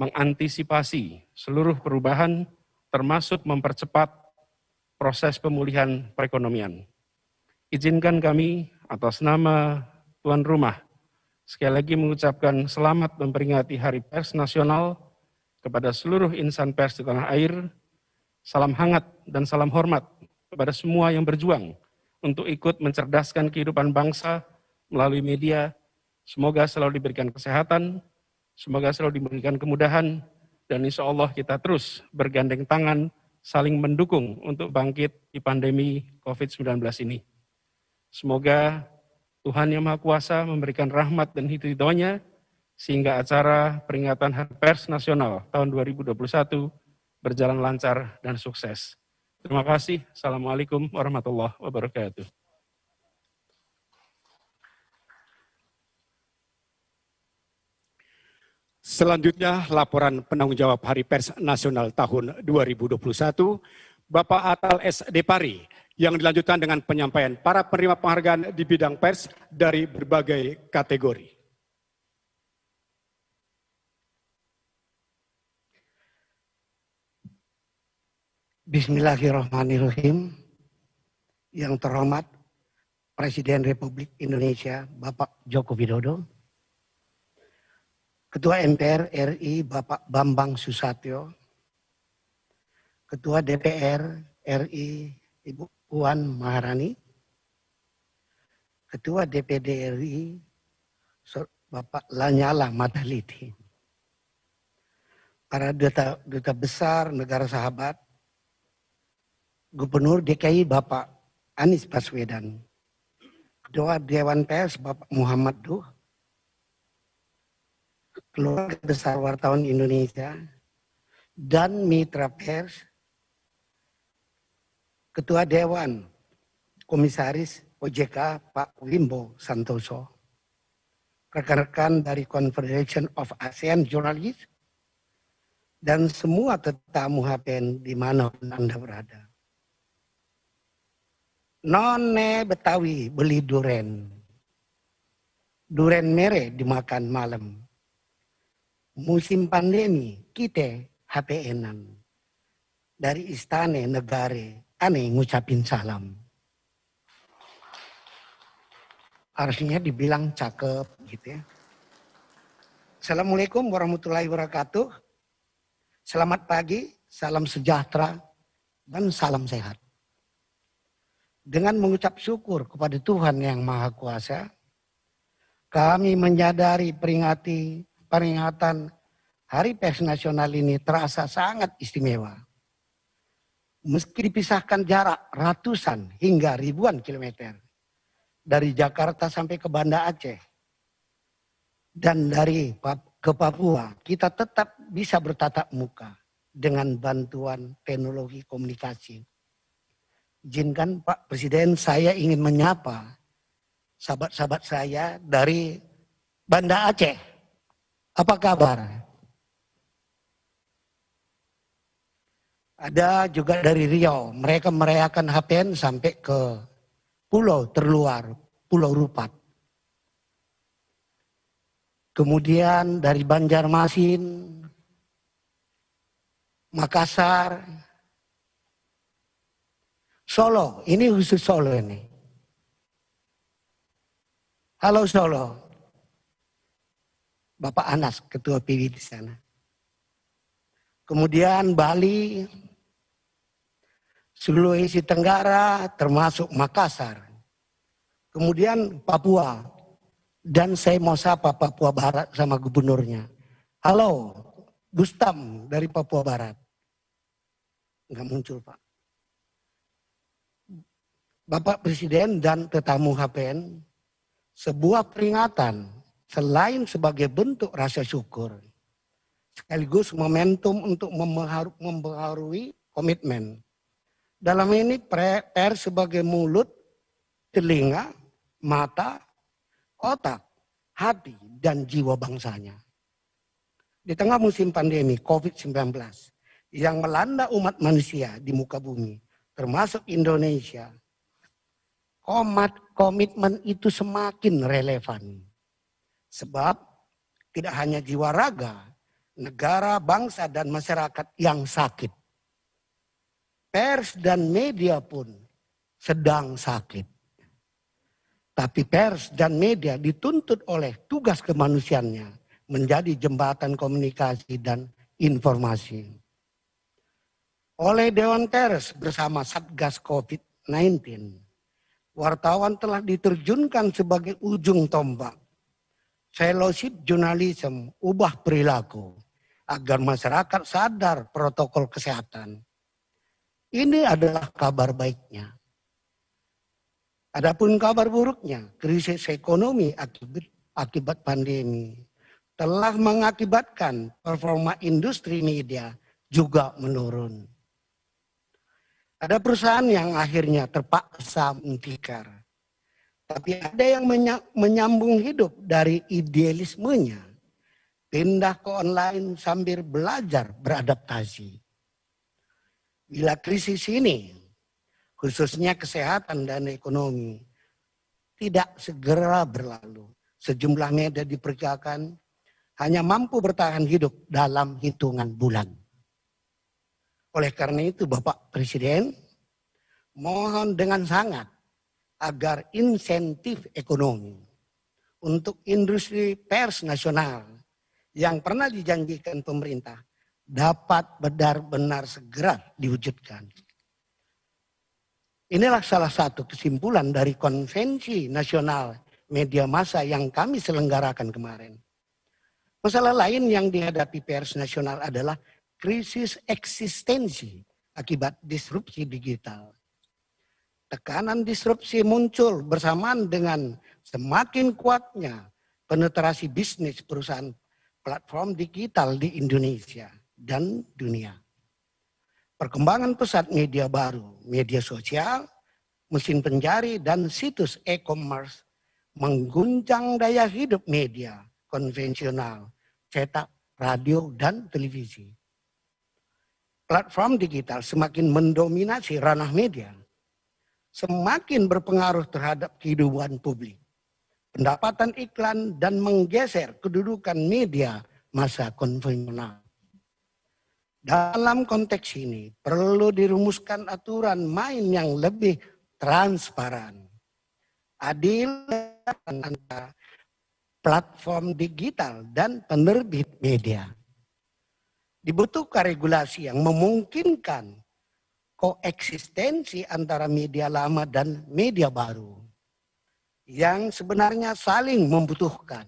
Speaker 8: mengantisipasi seluruh perubahan, termasuk mempercepat proses pemulihan perekonomian. Izinkan kami atas nama tuan rumah, sekali lagi mengucapkan selamat memperingati Hari Pers Nasional kepada seluruh insan pers di tanah air. Salam hangat dan salam hormat kepada semua yang berjuang untuk ikut mencerdaskan kehidupan bangsa melalui media. Semoga selalu diberikan kesehatan, semoga selalu diberikan kemudahan, dan insya Allah kita terus bergandeng tangan, saling mendukung untuk bangkit di pandemi COVID-19 ini. Semoga Tuhan Yang Maha Kuasa memberikan rahmat dan hidayah-Nya sehingga acara peringatan Hari Pers Nasional tahun 2021 berjalan lancar dan sukses. Terima kasih. Assalamualaikum warahmatullahi wabarakatuh.
Speaker 7: Selanjutnya laporan penanggung jawab Hari Pers Nasional tahun 2021, Bapak Atal S. Depari, yang dilanjutkan dengan penyampaian para penerima penghargaan di bidang pers dari berbagai kategori.
Speaker 9: Bismillahirrahmanirrahim. Yang terhormat Presiden Republik Indonesia Bapak Joko Widodo, Ketua MPR RI Bapak Bambang Susatyo, Ketua DPR RI Ibu Puan Maharani, Ketua DPD RI Bapak Lanyala Mataliti, para duta besar negara sahabat, Gubernur DKI Bapak Anies Baswedan, Ketua Dewan Pers Bapak Muhammad Duh, Keluarga Besar Wartawan Indonesia, dan Mitra Pers, Ketua Dewan Komisaris OJK Pak Wimbo Santoso, rekan-rekan dari Confederation of ASEAN Journalists, dan semua tetamu HPN di mana Anda berada. None Betawi beli duren. Duren mere dimakan malam. Musim pandemi kita HPN-an. Dari istane negare aneh ngucapin salam. Harusnya dibilang cakep gitu ya. Assalamualaikum warahmatullahi wabarakatuh. Selamat pagi, salam sejahtera, dan salam sehat. Dengan mengucap syukur kepada Tuhan Yang Maha Kuasa, kami menyadari peringatan Hari Pers Nasional ini terasa sangat istimewa. Meski dipisahkan jarak ratusan hingga ribuan kilometer dari Jakarta sampai ke Banda Aceh dan dari ke Papua, kita tetap bisa bertatap muka dengan bantuan teknologi komunikasi. Izinkan Pak Presiden, saya ingin menyapa sahabat-sahabat saya dari Banda Aceh. Apa kabar? Ada juga dari Riau. Mereka merayakan HPN sampai ke pulau terluar, Pulau Rupat. Kemudian dari Banjarmasin, Makassar, Solo. Ini khusus Solo ini. Halo Solo. Bapak Anas, Ketua PW di sana. Kemudian Bali, Sulawesi Tenggara, termasuk Makassar. Kemudian Papua. Dan saya mau sapa Papua Barat sama gubernurnya. Halo, Bustam dari Papua Barat. Enggak muncul Pak. Bapak Presiden dan tetamu HPN, sebuah peringatan selain sebagai bentuk rasa syukur, sekaligus momentum untuk membaharui komitmen. Dalam ini pers sebagai mulut, telinga, mata, otak, hati, dan jiwa bangsanya. Di tengah musim pandemi COVID-19 yang melanda umat manusia di muka bumi, termasuk Indonesia, komitmen itu semakin relevan. Sebab tidak hanya jiwa raga, negara, bangsa, dan masyarakat yang sakit. Pers dan media pun sedang sakit. Tapi pers dan media dituntut oleh tugas kemanusiaannya menjadi jembatan komunikasi dan informasi. Oleh Dewan Pers bersama Satgas COVID-19, wartawan telah diterjunkan sebagai ujung tombak. Fellowship Journalism ubah perilaku agar masyarakat sadar protokol kesehatan. Ini adalah kabar baiknya. Adapun kabar buruknya, krisis ekonomi akibat pandemi telah mengakibatkan performa industri media juga menurun. Ada perusahaan yang akhirnya terpaksa mentikar. Tapi ada yang menyambung hidup dari idealismenya. Pindah ke online sambil belajar beradaptasi. Bila krisis ini, khususnya kesehatan dan ekonomi, tidak segera berlalu, sejumlah media diperkirakan hanya mampu bertahan hidup dalam hitungan bulan. Oleh karena itu Bapak Presiden mohon dengan sangat agar insentif ekonomi untuk industri pers nasional yang pernah dijanjikan pemerintah dapat benar-benar segera diwujudkan. Inilah salah satu kesimpulan dari Konvensi Nasional Media Massa yang kami selenggarakan kemarin. Masalah lain yang dihadapi pers nasional adalah krisis eksistensi akibat disrupsi digital. Tekanan disrupsi muncul bersamaan dengan semakin kuatnya penetrasi bisnis perusahaan platform digital di Indonesia dan dunia. Perkembangan pesat media baru, media sosial, mesin pencari, dan situs e-commerce mengguncang daya hidup media konvensional, cetak, radio, dan televisi. Platform digital semakin mendominasi ranah media, semakin berpengaruh terhadap kehidupan publik, pendapatan iklan, dan menggeser kedudukan media massa konvensional. Dalam konteks ini perlu dirumuskan aturan main yang lebih transparan, adil antara platform digital dan penerbit media. Dibutuhkan regulasi yang memungkinkan koeksistensi antara media lama dan media baru yang sebenarnya saling membutuhkan.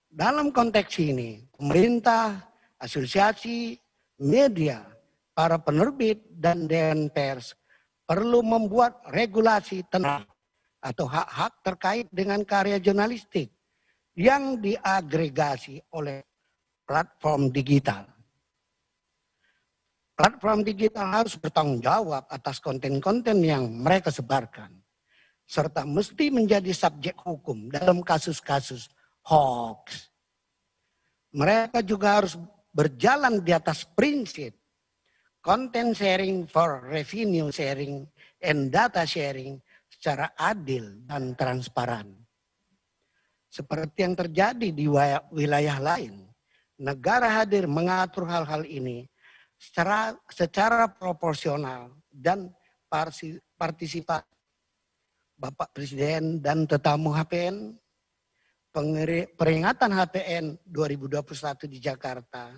Speaker 9: Dalam konteks ini, pemerintah, asosiasi media, para penerbit, dan dewan pers perlu membuat regulasi tentang atau hak-hak terkait dengan karya jurnalistik yang diagregasi oleh platform digital. Platform digital harus bertanggung jawab atas konten-konten yang mereka sebarkan, serta mesti menjadi subjek hukum dalam kasus-kasus hoax. Mereka juga harus berjalan di atas prinsip content sharing for revenue sharing and data sharing secara adil dan transparan. Seperti yang terjadi di wilayah lain, negara hadir mengatur hal-hal ini secara proporsional dan partisipatif. Bapak Presiden dan tetamu HPN, peringatan HPN 2021 di Jakarta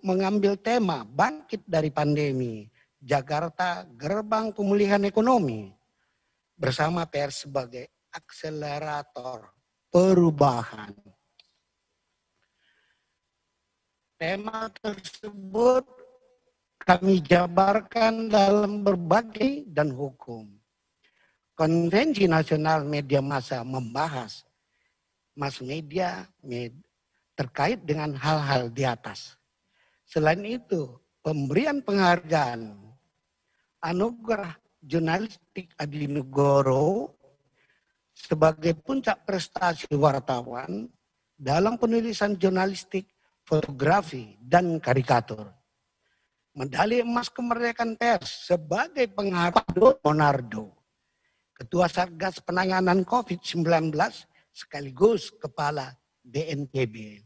Speaker 9: mengambil tema bangkit dari pandemi, Jakarta gerbang pemulihan ekonomi, bersama pers sebagai akselerator perubahan. Tema tersebut kami jabarkan dalam berbagai dan hukum. Konvensi Nasional Media Massa membahas mass media terkait dengan hal-hal di atas. Selain itu, pemberian penghargaan Anugerah Jurnalistik Adi Negoro sebagai puncak prestasi wartawan dalam penulisan jurnalistik, fotografi, dan karikatur. Medali emas kemerdekaan pers sebagai penghargaan Monardo, Ketua Satgas Penanganan COVID-19 sekaligus Kepala BNPB.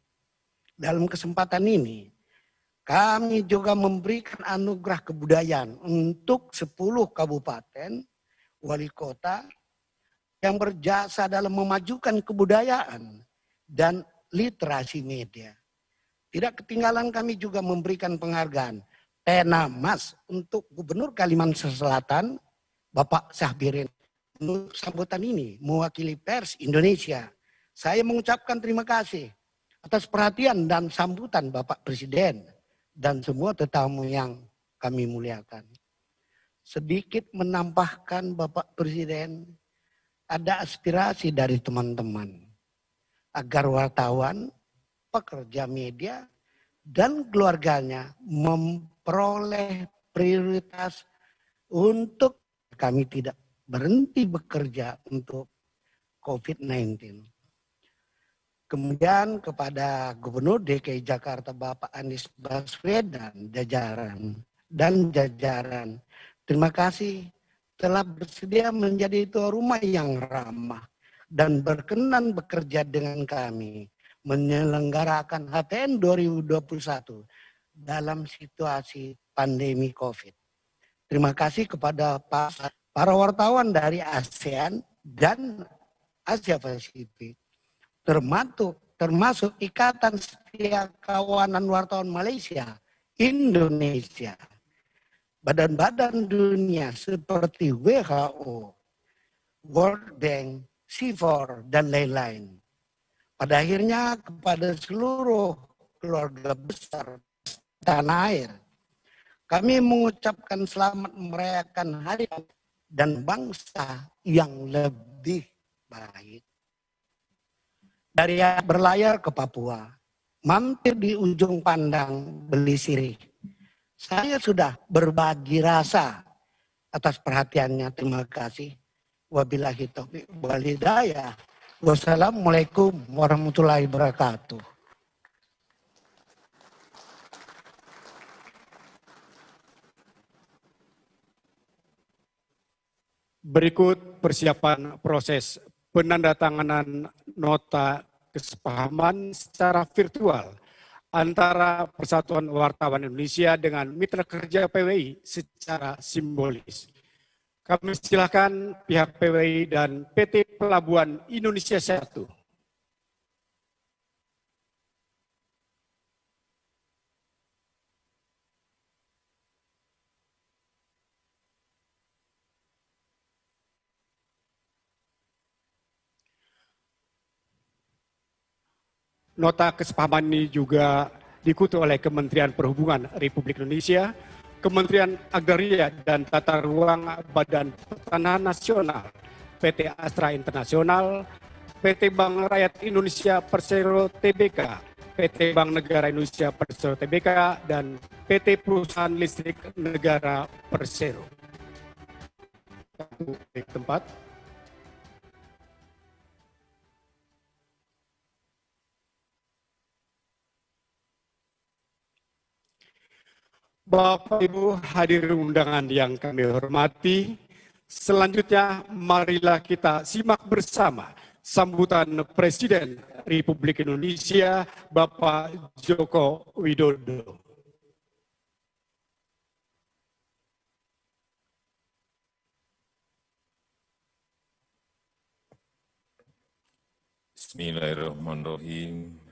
Speaker 9: Dalam kesempatan ini, kami juga memberikan anugerah kebudayaan untuk 10 kabupaten, wali kota yang berjasa dalam memajukan kebudayaan dan literasi media. Tidak ketinggalan kami juga memberikan penghargaan Pena Mas untuk Gubernur Kalimantan Selatan, Bapak Syahbirin. Menurut sambutan ini, mewakili pers Indonesia, saya mengucapkan terima kasih atas perhatian dan sambutan Bapak Presiden dan semua tetamu yang kami muliakan. Sedikit menambahkan Bapak Presiden, ada aspirasi dari teman-teman agar wartawan, pekerja media, dan keluarganya memperoleh prioritas untuk kami tidak berhenti bekerja untuk COVID-19. Kemudian kepada Gubernur DKI Jakarta Bapak Anies Baswedan jajaran, terima kasih telah bersedia menjadi tuan rumah yang ramah dan berkenan bekerja dengan kami menyelenggarakan HTN 2021 dalam situasi pandemi COVID. Terima kasih kepada para wartawan dari ASEAN dan Asia Pasifik, termasuk Ikatan Setia Kawanan Wartawan Malaysia, Indonesia, badan-badan dunia seperti WHO, World Bank, CIFOR, dan lain-lain. Pada akhirnya kepada seluruh keluarga besar tanah air, kami mengucapkan selamat merayakan hari dan bangsa yang lebih baik. Dari berlayar ke Papua, mampir di ujung pandang beli sirih. Saya sudah berbagi rasa atas perhatiannya. Terima kasih. Wabillahi taufiq wal hidayah. Wassalamualaikum warahmatullahi wabarakatuh.
Speaker 7: Berikut persiapan proses penandatanganan nota kesepahaman secara virtual antara Persatuan Wartawan Indonesia dengan mitra kerja PWI secara simbolis. Kami silakan pihak PWI dan PT Pelabuhan Indonesia 1. Nota kesepahaman ini juga diikuti oleh Kementerian Perhubungan Republik Indonesia, Kementerian Agraria dan Tata Ruang Badan Pertanahan Nasional, PT Astra Internasional, PT Bank Rakyat Indonesia Persero Tbk, PT Bank Negara Indonesia Persero Tbk, dan PT Perusahaan Listrik Negara Persero. Tempat. Bapak Ibu hadirin undangan yang kami hormati, selanjutnya marilah kita simak bersama sambutan Presiden Republik Indonesia Bapak Joko Widodo.
Speaker 10: Bismillahirrahmanirrahim.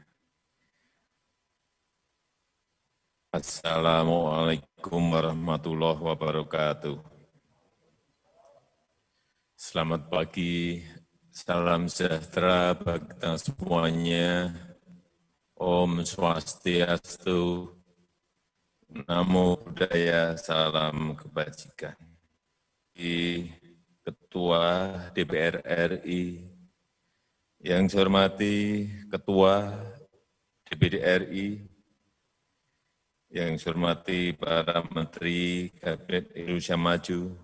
Speaker 10: Assalamualaikum warahmatullahi wabarakatuh. Selamat pagi, salam sejahtera bagi kita semuanya. Om Swastiastu, Namo Buddhaya, salam kebajikan. Ketua DPR RI, yang saya hormati Ketua DPD RI, yang saya hormati para Menteri Kabinet Indonesia Maju,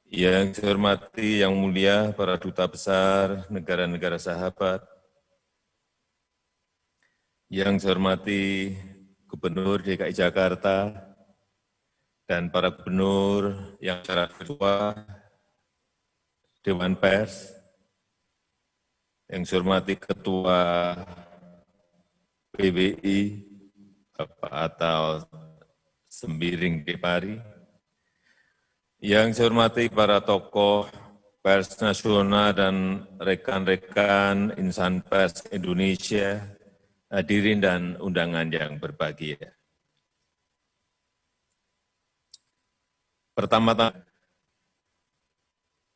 Speaker 10: yang saya hormati Yang Mulia para Duta Besar negara-negara sahabat, yang saya hormati Gubernur DKI Jakarta dan para gubernur yang secara virtual, Dewan Pers, yang saya hormati Ketua PBI, Bapak Atal Sembiring Depari, yang saya hormati para tokoh pers nasional dan rekan-rekan insan pers Indonesia, hadirin dan undangan yang berbahagia. Pertama-tama,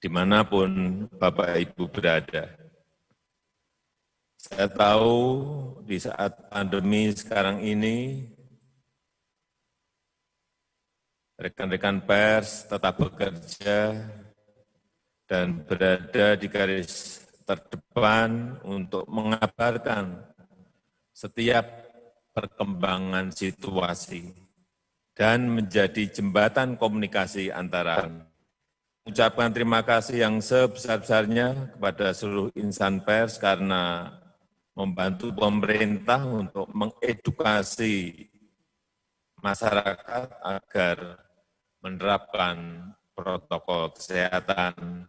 Speaker 10: dimanapun Bapak Ibu berada, saya tahu di saat pandemi sekarang ini, rekan-rekan pers tetap bekerja dan berada di garis terdepan untuk mengabarkan setiap perkembangan situasi dan menjadi jembatan komunikasi antara. Ucapkan terima kasih yang sebesar-besarnya kepada seluruh insan pers karena membantu pemerintah untuk mengedukasi masyarakat agar menerapkan protokol kesehatan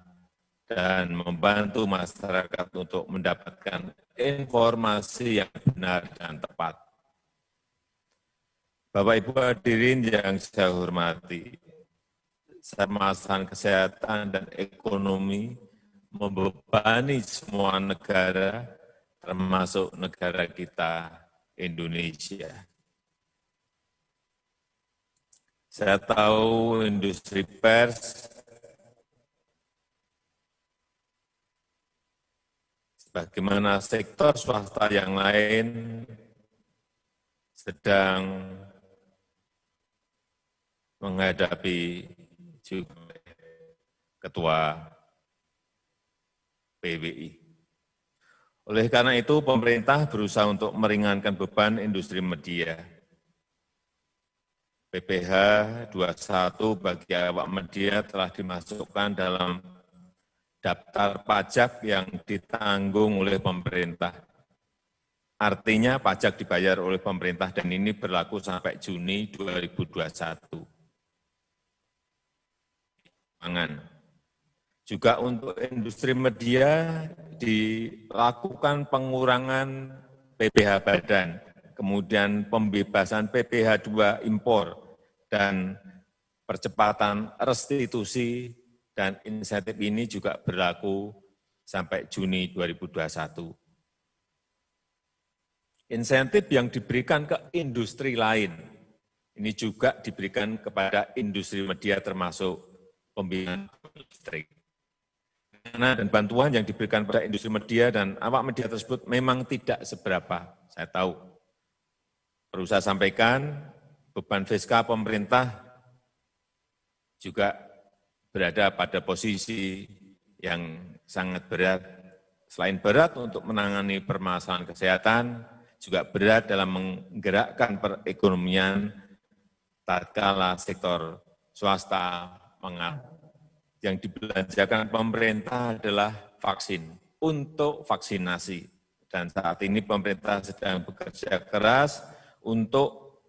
Speaker 10: dan membantu masyarakat untuk mendapatkan informasi yang benar dan tepat. Bapak Ibu hadirin yang saya hormati, permasalahan kesehatan dan ekonomi membebani semua negara, termasuk negara kita, Indonesia. Saya tahu industri pers bagaimana sektor swasta yang lain sedang menghadapi juga Ketua PWI. Oleh karena itu, pemerintah berusaha untuk meringankan beban industri media. PPh 21 bagi awak media telah dimasukkan dalam daftar pajak yang ditanggung oleh pemerintah. Artinya pajak dibayar oleh pemerintah dan ini berlaku sampai Juni 2021. Juga untuk industri media dilakukan pengurangan PPh badan, kemudian pembebasan PPh 2 impor, dan percepatan restitusi dan insentif ini juga berlaku sampai Juni 2021. Insentif yang diberikan ke industri lain, ini juga diberikan kepada industri media termasuk pembinaan listrik. Dana dan bantuan yang diberikan pada industri media dan awak media tersebut memang tidak seberapa. Saya tahu. Perlu saya sampaikan, beban fiskal pemerintah juga berada pada posisi yang sangat berat. Selain berat untuk menangani permasalahan kesehatan, juga berat dalam menggerakkan perekonomian tatkala sektor swasta mengalami. Yang dibelanjakan pemerintah adalah vaksin untuk vaksinasi. Dan saat ini pemerintah sedang bekerja keras untuk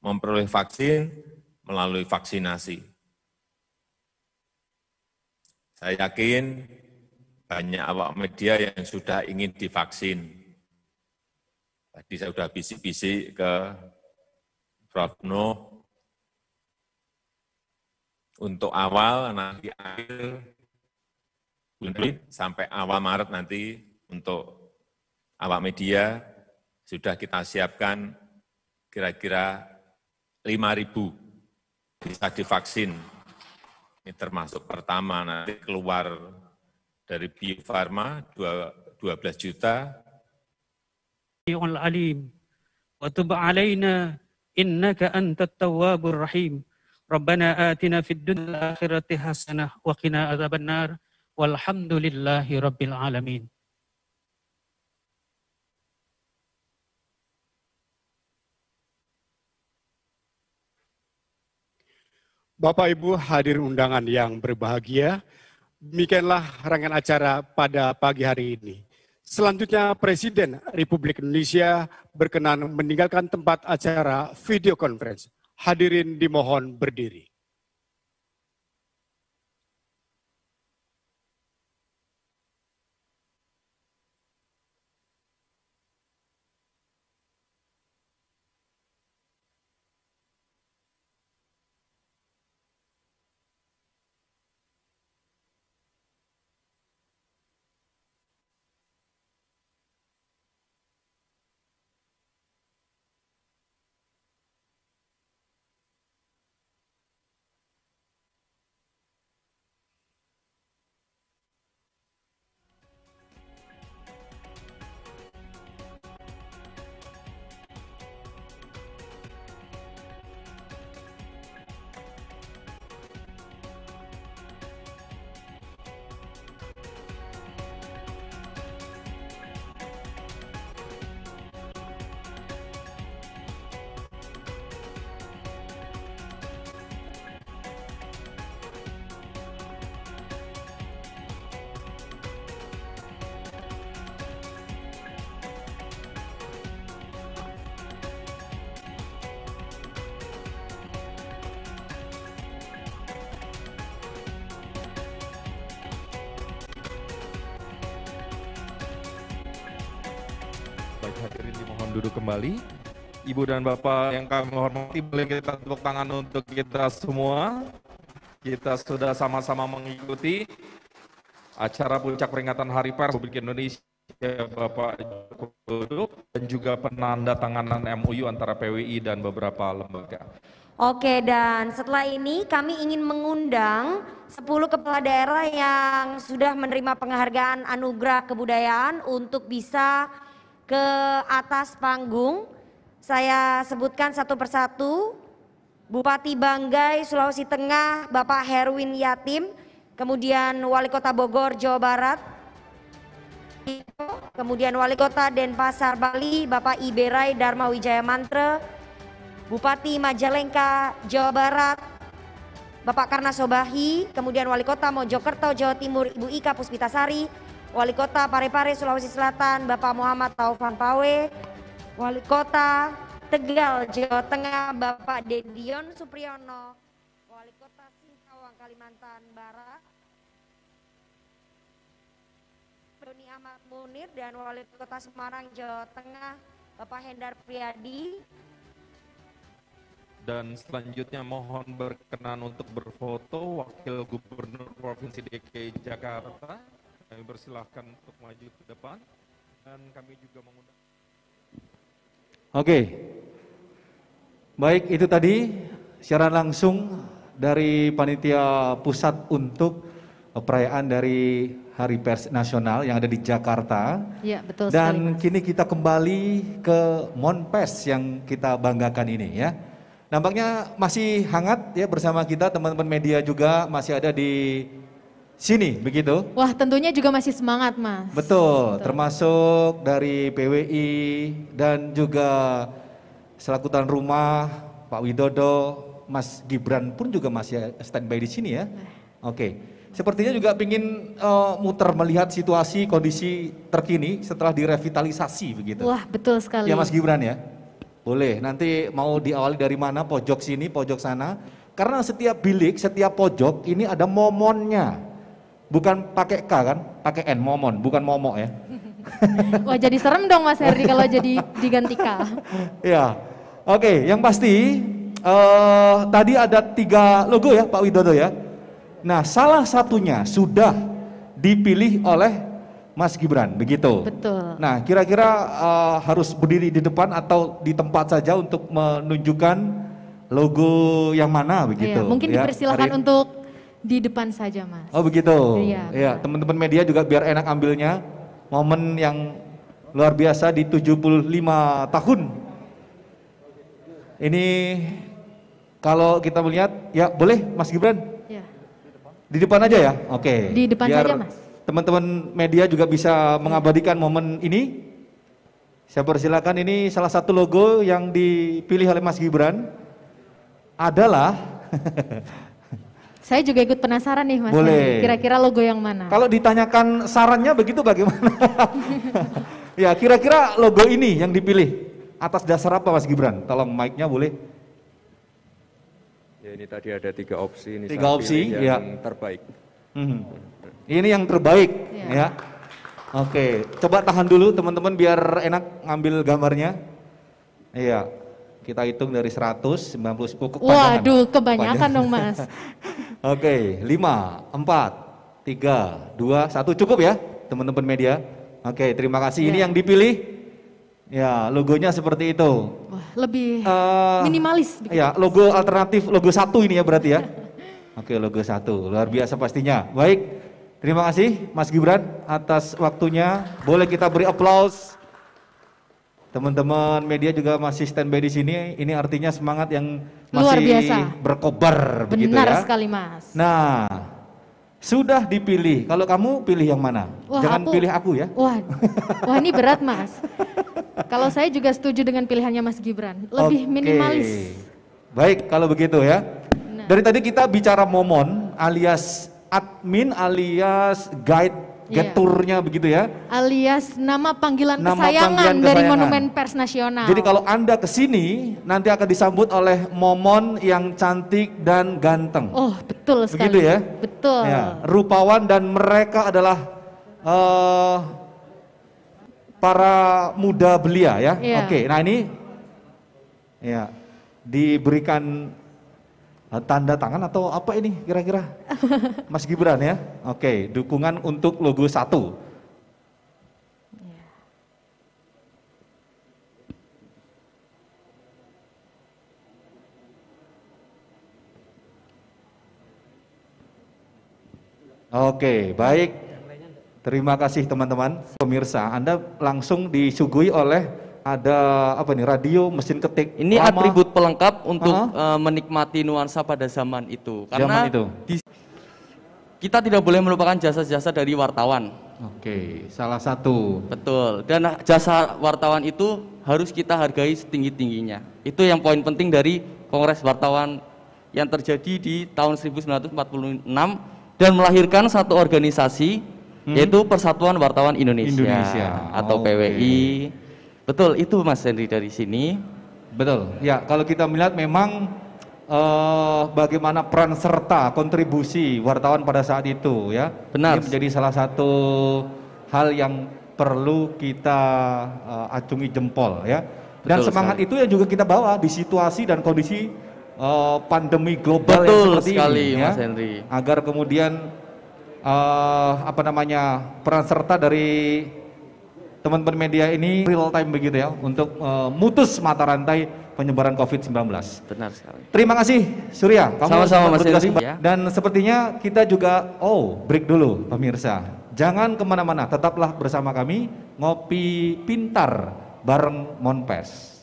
Speaker 10: memperoleh vaksin melalui vaksinasi. Saya yakin banyak awak media yang sudah ingin divaksin. Tadi saya sudah bisik-bisik ke Prof. Nuh, untuk awal nanti akhir Juni sampai awal Maret nanti untuk awak media sudah kita siapkan kira-kira 5.000 bisa divaksin. Ini termasuk pertama nanti keluar dari Bio Farma 12 juta.
Speaker 11: Al-Alim wa tub 'alaina innaka antat tawwabur rahim. Rabbana atina fid dunya akhirati hasanah wa qina adzabannar walhamdulillahi rabbil alamin.
Speaker 7: Bapak Ibu hadirin undangan yang berbahagia, demikianlah rangkaian acara pada pagi hari ini. Selanjutnya Presiden Republik Indonesia berkenan meninggalkan tempat acara video conference. Hadirin dimohon berdiri.
Speaker 12: hadirin dimohon duduk kembali. Ibu dan Bapak yang kami hormati, boleh kita tepuk tangan untuk kita semua. Kita sudah sama-sama mengikuti acara puncak peringatan Hari Pers Republik Indonesia Bapak Joko Widodo dan juga penandatanganan MOU antara PWI dan beberapa lembaga.
Speaker 13: Oke, dan setelah ini kami ingin mengundang 10 kepala daerah yang sudah menerima penghargaan anugerah kebudayaan untuk bisa ke atas panggung. Saya sebutkan satu persatu. Bupati Banggai, Sulawesi Tengah, Bapak Herwin Yatim, kemudian Wali Kota Bogor, Jawa Barat, kemudian Wali Kota Denpasar, Bali, Bapak Iberai Dharma Wijaya Mantre, Bupati Majalengka, Jawa Barat, Bapak Karna Sobahi, kemudian Wali Kota Mojokerto, Jawa Timur, Ibu Ika Puspitasari, Wali Kota Parepare, Sulawesi Selatan, Bapak Muhammad Taufan Pawe, Wali Kota Tegal, Jawa Tengah, Bapak Dedion Supriyono, Wali Kota Singkawang, Kalimantan Barat, Doni Ahmad Munir, dan Wali Kota Semarang, Jawa Tengah, Bapak Hendar Priyadi.
Speaker 12: Dan selanjutnya mohon berkenan untuk berfoto Wakil Gubernur Provinsi DKI Jakarta. Kami persilahkan untuk maju ke depan dan kami juga mengundang.
Speaker 1: Oke, baik itu tadi siaran langsung dari Panitia Pusat untuk perayaan dari Hari Pers Nasional yang ada di Jakarta.
Speaker 2: Ya, betul
Speaker 1: dan
Speaker 2: sekali,
Speaker 1: kini kita kembali ke Monpes yang kita banggakan ini ya. Nampaknya masih hangat ya bersama kita, teman-teman media juga masih ada di sini begitu.
Speaker 2: Wah, tentunya juga masih semangat, Mas.
Speaker 1: Betul, termasuk dari PWI dan juga selaku tuan rumah Pak Widodo, Mas Gibran pun juga masih standby di sini ya. Oke, sepertinya juga ingin muter melihat situasi kondisi terkini setelah direvitalisasi begitu.
Speaker 2: Wah, betul sekali.
Speaker 1: Ya Mas Gibran ya. Boleh, nanti mau diawali dari mana, pojok sini, pojok sana. Karena setiap bilik, setiap pojok ini ada momonnya. Bukan pakai K kan, pakai N, momon, bukan momo ya.
Speaker 2: Wah, jadi serem dong Mas Herdi kalau jadi diganti K.
Speaker 1: Ya, oke, yang pasti tadi ada 3 logo ya Pak Widodo ya. Nah, salah satunya sudah dipilih oleh Mas Gibran, begitu.
Speaker 2: Betul.
Speaker 1: Nah, kira-kira harus berdiri di depan atau di tempat saja untuk menunjukkan logo yang mana, begitu.
Speaker 2: Iya, mungkin
Speaker 1: ya,
Speaker 2: dipersilakan untuk di depan saja, Mas.
Speaker 1: Oh begitu.
Speaker 2: Iya.
Speaker 1: Ya, teman-teman media juga biar enak ambilnya. Momen yang luar biasa di 75 tahun. Ini kalau kita melihat, ya boleh Mas Gibran?
Speaker 2: Ya.
Speaker 1: Di depan aja ya? Oke.
Speaker 2: Di depan
Speaker 1: biar
Speaker 2: saja, Mas.
Speaker 1: Teman-teman media juga bisa mengabadikan momen ini. Saya persilakan, ini salah satu logo yang dipilih oleh Mas Gibran adalah
Speaker 2: Saya juga ikut penasaran nih Mas.
Speaker 1: Boleh.
Speaker 2: Kira-kira logo yang mana?
Speaker 1: Kalau ditanyakan sarannya begitu bagaimana? Ya, kira-kira logo ini yang dipilih atas dasar apa Mas Gibran? Tolong mic-nya boleh.
Speaker 14: Ya, ini tadi ada 3 opsi. Ini
Speaker 1: 3
Speaker 14: saya
Speaker 1: opsi,
Speaker 14: pilih
Speaker 1: ya.
Speaker 14: yang terbaik.
Speaker 1: Ini yang terbaik, ya. Oke, coba tahan dulu teman-teman biar enak ngambil gambarnya. Iya, kita hitung dari 100, 90, kepanjangan.
Speaker 2: Waduh, kebanyakan dong Mas.
Speaker 1: Oke, 5, 4, 3, 2, 1, cukup ya teman-teman media. Oke, terima kasih. Ini yang dipilih, ya logonya seperti itu.
Speaker 2: Wah, lebih minimalis.
Speaker 1: Ya, logo alternatif, logo 1 ini ya berarti ya. Oke, logo 1, luar biasa pastinya. Baik, terima kasih Mas Gibran atas waktunya. Boleh kita beri aplaus. Teman-teman media juga masih standby di sini. Ini artinya semangat yang masih
Speaker 2: luar biasa,
Speaker 1: berkobar begitu ya.
Speaker 2: Benar sekali Mas.
Speaker 1: Nah, sudah dipilih. Kalau kamu pilih yang mana?
Speaker 2: Wah,
Speaker 1: Jangan pilih aku ya.
Speaker 2: Wah, ini berat Mas. Kalau saya juga setuju dengan pilihannya Mas Gibran. Lebih
Speaker 1: Oke.
Speaker 2: minimalis.
Speaker 1: Baik, kalau begitu ya. Dari tadi kita bicara momon alias admin alias guide geturnya begitu ya.
Speaker 2: Alias nama panggilan
Speaker 1: Nama
Speaker 2: kesayangan
Speaker 1: panggilan
Speaker 2: dari
Speaker 1: kesayangan.
Speaker 2: Monumen Pers Nasional.
Speaker 1: Jadi kalau Anda kesini nanti akan disambut oleh momon yang cantik dan ganteng.
Speaker 2: Oh, betul sekali.
Speaker 1: Begitu ya?
Speaker 2: Betul.
Speaker 1: Ya, rupawan dan mereka adalah para muda belia ya.
Speaker 2: Iya.
Speaker 1: Oke, nah ini ya diberikan tanda tangan atau apa ini kira-kira? Mas Gibran ya. Oke, dukungan untuk logo 1. Oke, baik. Terima kasih teman-teman. Pemirsa, Anda langsung disuguhi oleh ada apa nih, radio, mesin ketik.
Speaker 15: Ini
Speaker 1: lama.
Speaker 15: atribut pelengkap untuk menikmati nuansa pada zaman itu. Karena
Speaker 1: Zaman itu.
Speaker 15: Kita tidak boleh melupakan jasa-jasa dari wartawan.
Speaker 1: Oke, salah satu.
Speaker 15: Betul. Dan jasa wartawan itu harus kita hargai setinggi-tingginya. Itu yang poin penting dari Kongres Wartawan yang terjadi di tahun 1946 dan melahirkan satu organisasi yaitu Persatuan Wartawan Indonesia, atau PWI. Betul, itu Mas Henry dari sini.
Speaker 1: Betul. Ya, kalau kita melihat memang bagaimana peran serta kontribusi wartawan pada saat itu ya.
Speaker 15: Benar.
Speaker 1: Ini menjadi salah satu hal yang perlu kita acungi jempol ya. Dan
Speaker 15: Betul
Speaker 1: semangat
Speaker 15: sekali.
Speaker 1: itu yang juga kita bawa di situasi dan kondisi pandemi global yang
Speaker 15: Betul
Speaker 1: seperti
Speaker 15: sekali,
Speaker 1: ini ya.
Speaker 15: Mas Henry.
Speaker 1: Agar kemudian apa namanya, peran serta dari teman-teman media ini real time begitu ya untuk mutus mata rantai penyebaran COVID-19.
Speaker 15: Benar sekali.
Speaker 1: Terima kasih Surya, kamu
Speaker 15: Sama-sama, Mas
Speaker 1: bertugas
Speaker 15: Henry,
Speaker 1: kembali.
Speaker 15: ya.
Speaker 1: Dan sepertinya kita juga break dulu pemirsa. Jangan kemana-mana, tetaplah bersama kami ngopi pintar bareng Monpers.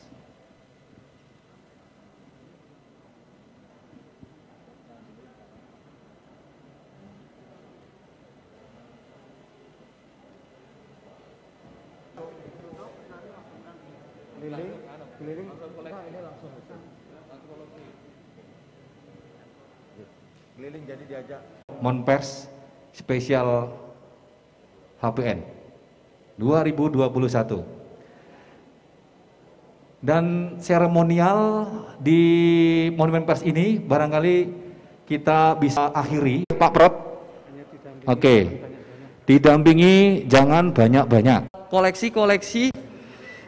Speaker 5: Keliling jadi diajak.
Speaker 1: Monpers spesial HPN 2021. Dan seremonial di Monumen Pers ini barangkali kita bisa akhiri, Pak Prot. Oke. Didampingi jangan banyak-banyak.
Speaker 15: Koleksi-koleksi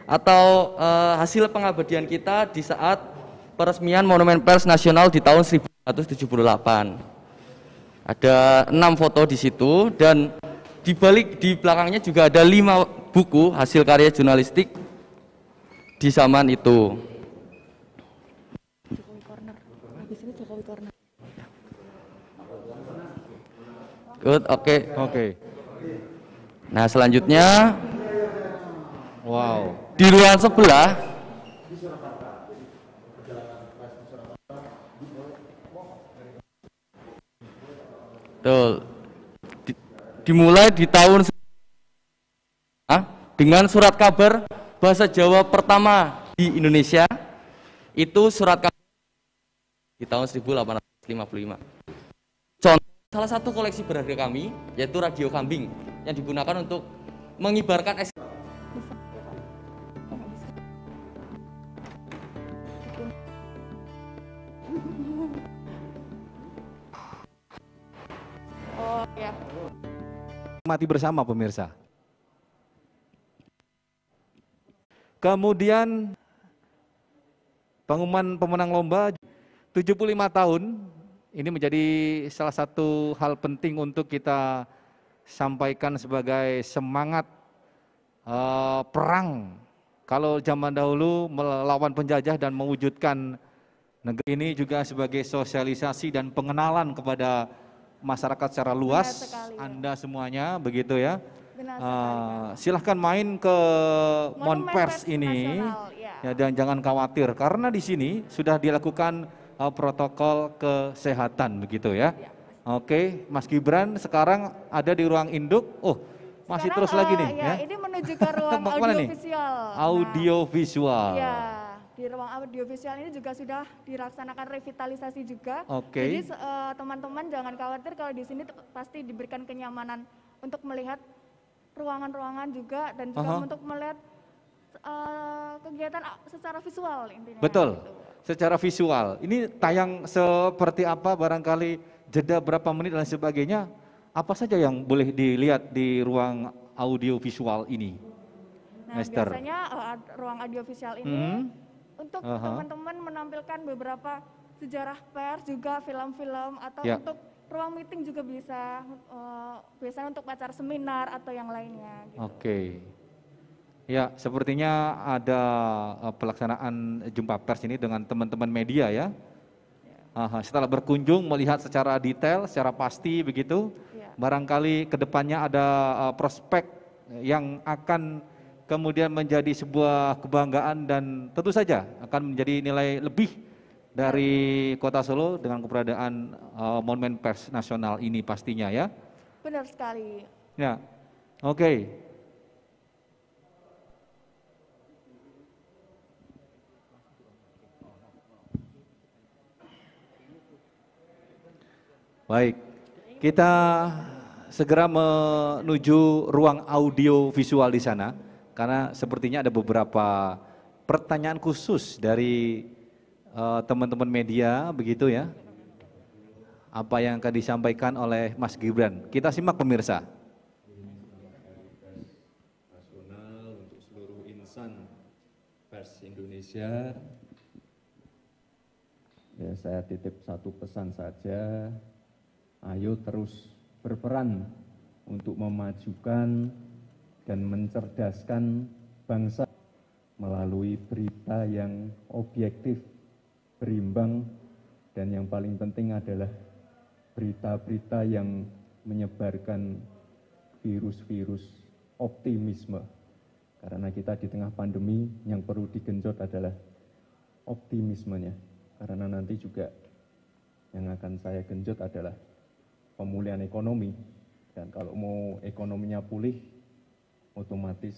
Speaker 15: atau hasil pengabdian kita di saat peresmian Monumen Pers Nasional di tahun 1978. Ada 6 foto di situ dan di belakangnya juga ada 5 buku hasil karya jurnalistik di zaman itu. Good, oke.
Speaker 1: Oke.
Speaker 15: Nah, selanjutnya
Speaker 1: wow.
Speaker 15: Di ruang sebelah betul. Dimulai di tahun dengan surat kabar bahasa Jawa pertama di Indonesia, itu surat kabar di tahun 1855. Contoh salah satu koleksi berharga kami yaitu radio kambing yang digunakan untuk mengibarkan
Speaker 1: Mati bersama pemirsa. Kemudian pengumuman pemenang lomba 75 tahun ini menjadi salah satu hal penting untuk kita sampaikan sebagai semangat perang. Kalau zaman dahulu melawan penjajah dan mewujudkan negeri ini juga sebagai sosialisasi dan pengenalan kepada masyarakat secara luas, Anda semuanya begitu ya. Silahkan main ke Monpers ini ya, dan jangan khawatir karena di sini sudah dilakukan protokol kesehatan begitu ya. Oke, Mas Gibran sekarang ada di ruang induk. Oh, masih
Speaker 16: Sekarang,
Speaker 1: terus lagi nih ya.
Speaker 16: Ini menuju ke ruang
Speaker 1: Mana nih?
Speaker 16: audiovisual.
Speaker 1: Audiovisual.
Speaker 16: Iya, di ruang audiovisual ini juga sudah dilaksanakan revitalisasi juga.
Speaker 1: Oke.
Speaker 16: Jadi teman-teman jangan khawatir kalau di sini pasti diberikan kenyamanan untuk melihat ruangan-ruangan juga dan juga untuk melihat kegiatan secara visual intinya.
Speaker 1: Betul.
Speaker 16: Gitu.
Speaker 1: Secara visual. Ini tayang seperti apa, barangkali jeda berapa menit dan sebagainya. Apa saja yang boleh dilihat di ruang audiovisual ini?
Speaker 16: Nah, biasanya ruang audiovisual ini untuk
Speaker 1: Aha.
Speaker 16: teman-teman menampilkan beberapa sejarah pers, juga film-film, atau
Speaker 1: Ya.
Speaker 16: untuk ruang meeting juga bisa, biasanya untuk acara seminar atau yang lainnya. Gitu.
Speaker 1: Oke. Ya, sepertinya ada pelaksanaan jumpa pers ini dengan teman-teman media ya. Aha, setelah berkunjung melihat secara detail, secara pasti begitu, barangkali kedepannya ada prospek yang akan kemudian menjadi sebuah kebanggaan dan tentu saja akan menjadi nilai lebih dari Kota Solo dengan keberadaan Monumen Pers Nasional ini pastinya ya.
Speaker 16: Benar sekali.
Speaker 1: Ya, oke. Baik, kita segera menuju ruang audio visual di sana karena sepertinya ada beberapa pertanyaan khusus dari teman-teman media begitu ya. Apa yang akan disampaikan oleh Mas Gibran. Kita simak pemirsa.
Speaker 14: Nasional untuk seluruh insan pers Indonesia. Ya, saya titip satu pesan saja. Ayo terus berperan untuk memajukan dan mencerdaskan bangsa melalui berita yang objektif, berimbang, dan yang paling penting adalah berita-berita yang menyebarkan virus-virus optimisme. Karena kita di tengah pandemi yang perlu digenjot adalah optimismenya. Karena nanti juga yang akan saya genjot adalah pemulihan ekonomi, dan kalau mau ekonominya pulih, otomatis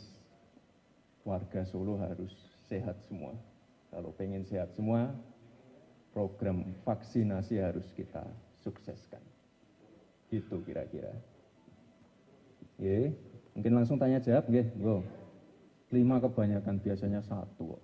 Speaker 14: warga Solo harus sehat semua. Kalau pengen sehat semua, program vaksinasi harus kita sukseskan. Itu kira-kira. Oke, mungkin langsung tanya jawab, nggih, go. 5 kebanyakan, biasanya 1 kok.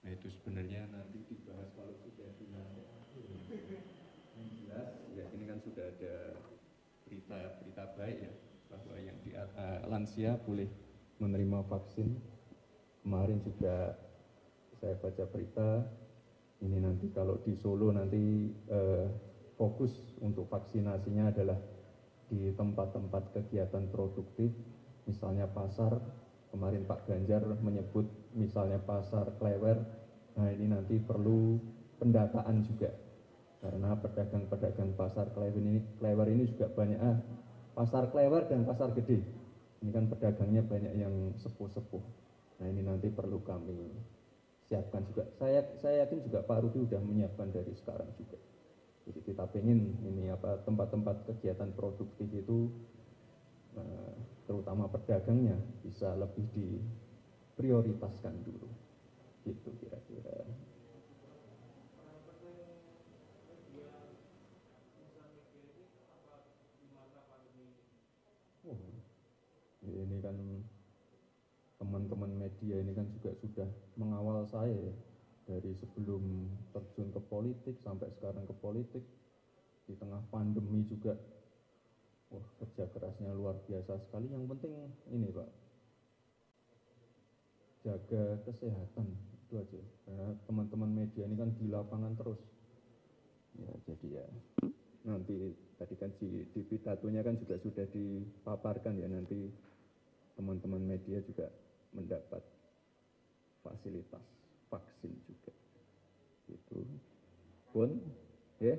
Speaker 14: Nah, itu sebenarnya nanti dibahas kalau sudah dilantik. Yang jelas, ya ini kan sudah ada berita baik ya, bahwa yang di lansia boleh menerima vaksin. Kemarin juga saya baca berita, ini nanti kalau di Solo nanti fokus untuk vaksinasinya adalah di tempat-tempat kegiatan produktif, misalnya pasar. Kemarin Pak Ganjar menyebut misalnya pasar Klewer. Nah, ini nanti perlu pendataan juga, karena pedagang-pedagang pasar Klewer ini juga banyak, pasar Klewer dan pasar gede. Ini kan pedagangnya banyak yang sepuh-sepuh. Nah, ini nanti perlu kami siapkan juga. Saya yakin juga Pak Rudi sudah menyiapkan dari sekarang juga. Jadi kita pengen ini tempat-tempat kegiatan produktif itu, terutama pedagangnya, bisa lebih diprioritaskan dulu. Gitu kira-kira. Ini kan teman-teman media ini kan juga sudah mengawal saya ya, dari sebelum terjun ke politik sampai sekarang ke politik, di tengah pandemi juga. Wah, kerja kerasnya luar biasa sekali. Yang penting ini Pak, jaga kesehatan, itu aja. Karena teman-teman media ini kan di lapangan terus. Ya, jadi ya nanti tadi kan di pidatonya kan juga sudah dipaparkan ya, nanti teman-teman media juga mendapat fasilitas vaksin juga. Itu pun ya.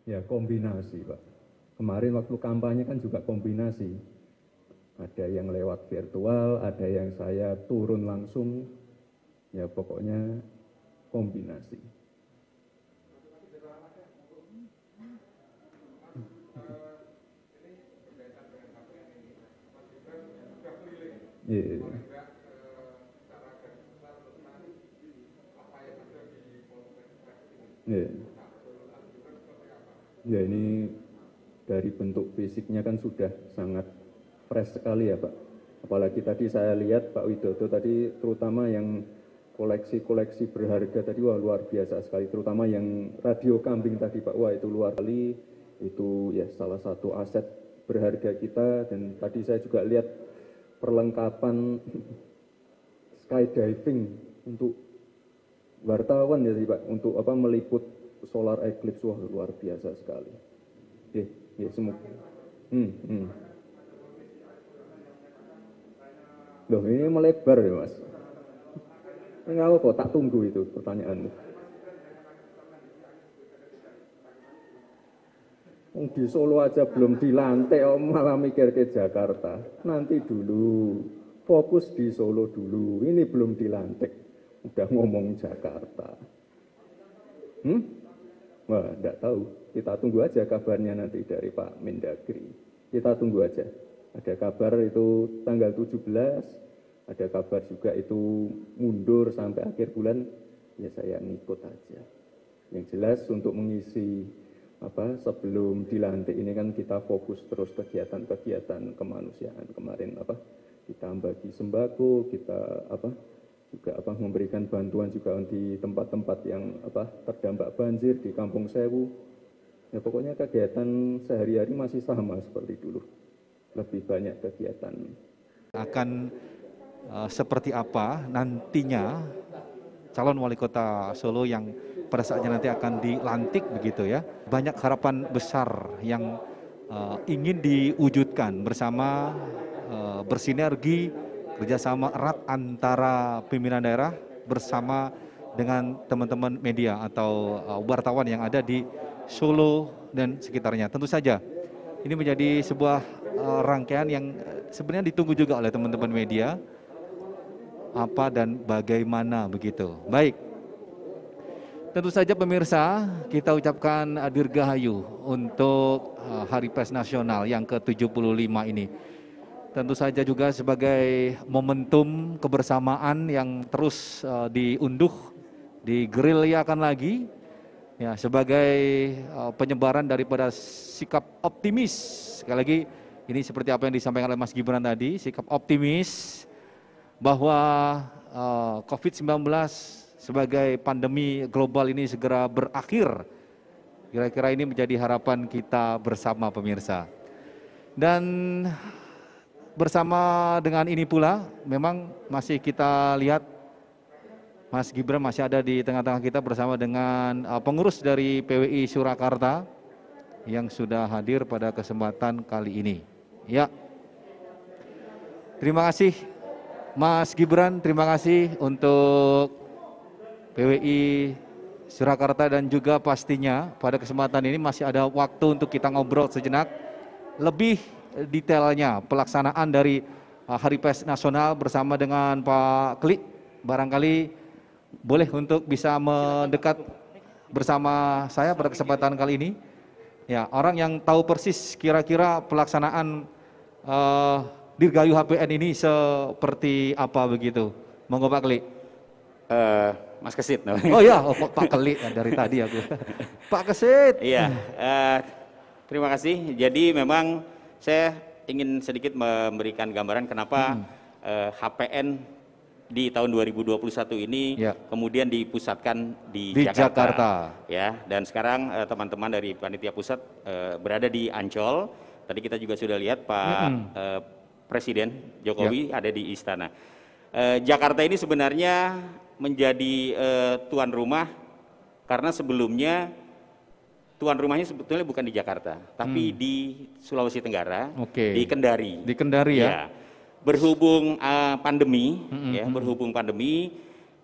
Speaker 14: Ya, kombinasi Pak. Kemarin waktu kampanye kan juga kombinasi. Ada yang lewat virtual, ada yang saya turun langsung. Ya pokoknya kombinasi. Iya. Iya. Ya ini dari bentuk fisiknya kan sudah sangat fresh sekali ya Pak. Apalagi tadi saya lihat Pak Widodo tadi terutama yang koleksi-koleksi berharga tadi wah luar biasa sekali. Terutama yang radio kambing tadi Pak, wah itu luar sekali. Itu ya salah satu aset berharga kita. Dan tadi saya juga lihat perlengkapan skydiving untuk wartawan ya Pak, untuk apa meliput solar eclipse, wah luar biasa sekali. Ya semua. Loh ini melebar ya Mas. Enggak kok, tak tunggu itu pertanyaanmu. Di Solo aja belum dilantik, malah mikir ke Jakarta. Nanti dulu, fokus di Solo dulu. Ini belum dilantik, udah ngomong Jakarta. Wah, enggak tahu. Kita tunggu aja kabarnya nanti dari Pak Mendagri. Kita tunggu aja. Ada kabar itu tanggal 17, ada kabar juga itu mundur sampai akhir bulan, ya saya ngikut aja. Yang jelas untuk mengisi apa sebelum dilantik ini kan kita fokus terus kegiatan-kegiatan kemanusiaan. Kemarin apa kita bagi sembako, kita apa juga apa memberikan bantuan juga di tempat-tempat yang apa terdampak banjir di Kampung Sewu. Ya pokoknya kegiatan sehari-hari masih sama seperti dulu. Lebih banyak kegiatan.
Speaker 1: Akan seperti apa nantinya calon wali kota Solo yang pada saatnya nanti akan dilantik begitu ya. Banyak harapan besar yang ingin diwujudkan bersama bersinergi kerjasama erat antara pimpinan daerah bersama dengan teman-teman media atau wartawan yang ada di Solo dan sekitarnya. Tentu saja ini menjadi sebuah rangkaian yang sebenarnya ditunggu juga oleh teman-teman media apa dan bagaimana begitu. Baik, tentu saja pemirsa kita ucapkan dirgahayu untuk Hari Pers Nasional yang ke-75 ini. Tentu saja juga sebagai momentum kebersamaan yang terus diunduh, digerilyakan lagi, ya sebagai penyebaran daripada sikap optimis. Sekali lagi ini seperti apa yang disampaikan oleh Mas Gibran tadi, sikap optimis bahwa COVID-19 sebagai pandemi global ini segera berakhir. Kira-kira ini menjadi harapan kita bersama pemirsa. Dan bersama dengan ini pula memang masih kita lihat Mas Gibran masih ada di tengah-tengah kita bersama dengan pengurus dari PWI Surakarta yang sudah hadir pada kesempatan kali ini. Ya, terima kasih Mas Gibran, terima kasih untuk PWI Surakarta dan juga pastinya pada kesempatan ini masih ada waktu untuk kita ngobrol sejenak lebih detailnya pelaksanaan dari Hari Pers Nasional bersama dengan Pak Kli. Barangkali boleh untuk bisa mendekat bersama saya pada kesempatan kali ini. Ya, orang yang tahu persis kira-kira pelaksanaan Dirgahayu HPN ini seperti apa begitu. Monggo Pak Kli.
Speaker 3: Mas Kesit namanya.
Speaker 1: Oh iya, Pak Kli dari tadi aku. Pak Kesit.
Speaker 3: Iya, terima kasih. Jadi memang saya ingin sedikit memberikan gambaran kenapa HPN di tahun 2021 ini kemudian dipusatkan di Jakarta. Ya, dan sekarang teman-teman dari panitia pusat berada di Ancol. Tadi kita juga sudah lihat Pak Presiden Jokowi ada di istana. Jakarta ini sebenarnya menjadi tuan rumah karena sebelumnya tuan rumahnya sebetulnya bukan di Jakarta, tapi di Sulawesi Tenggara, di Kendari.
Speaker 1: Di Kendari ya.
Speaker 3: Berhubung pandemi, berhubung pandemi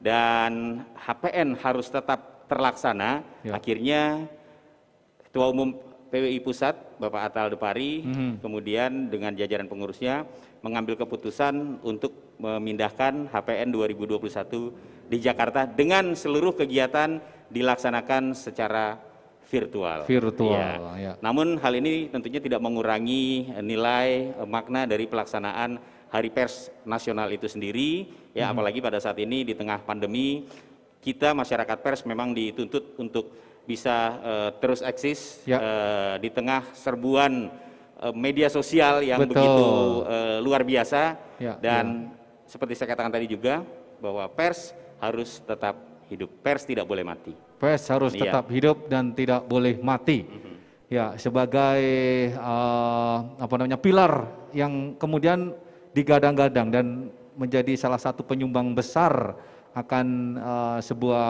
Speaker 3: dan HPN harus tetap terlaksana, akhirnya Ketua Umum PWI Pusat Bapak Atal Depari, kemudian dengan jajaran pengurusnya mengambil keputusan untuk memindahkan HPN 2021 di Jakarta dengan seluruh kegiatan dilaksanakan secara virtual. Ya. Namun hal ini tentunya tidak mengurangi nilai makna dari pelaksanaan Hari Pers Nasional itu sendiri, ya apalagi pada saat ini di tengah pandemi, kita masyarakat pers memang dituntut untuk bisa terus eksis di tengah serbuan media sosial yang begitu luar biasa, dan seperti saya katakan tadi juga bahwa pers harus tetap hidup, pers tidak boleh mati.
Speaker 1: Pers harus tetap hidup dan tidak boleh mati. Ya, sebagai pilar yang kemudian digadang-gadang dan menjadi salah satu penyumbang besar akan sebuah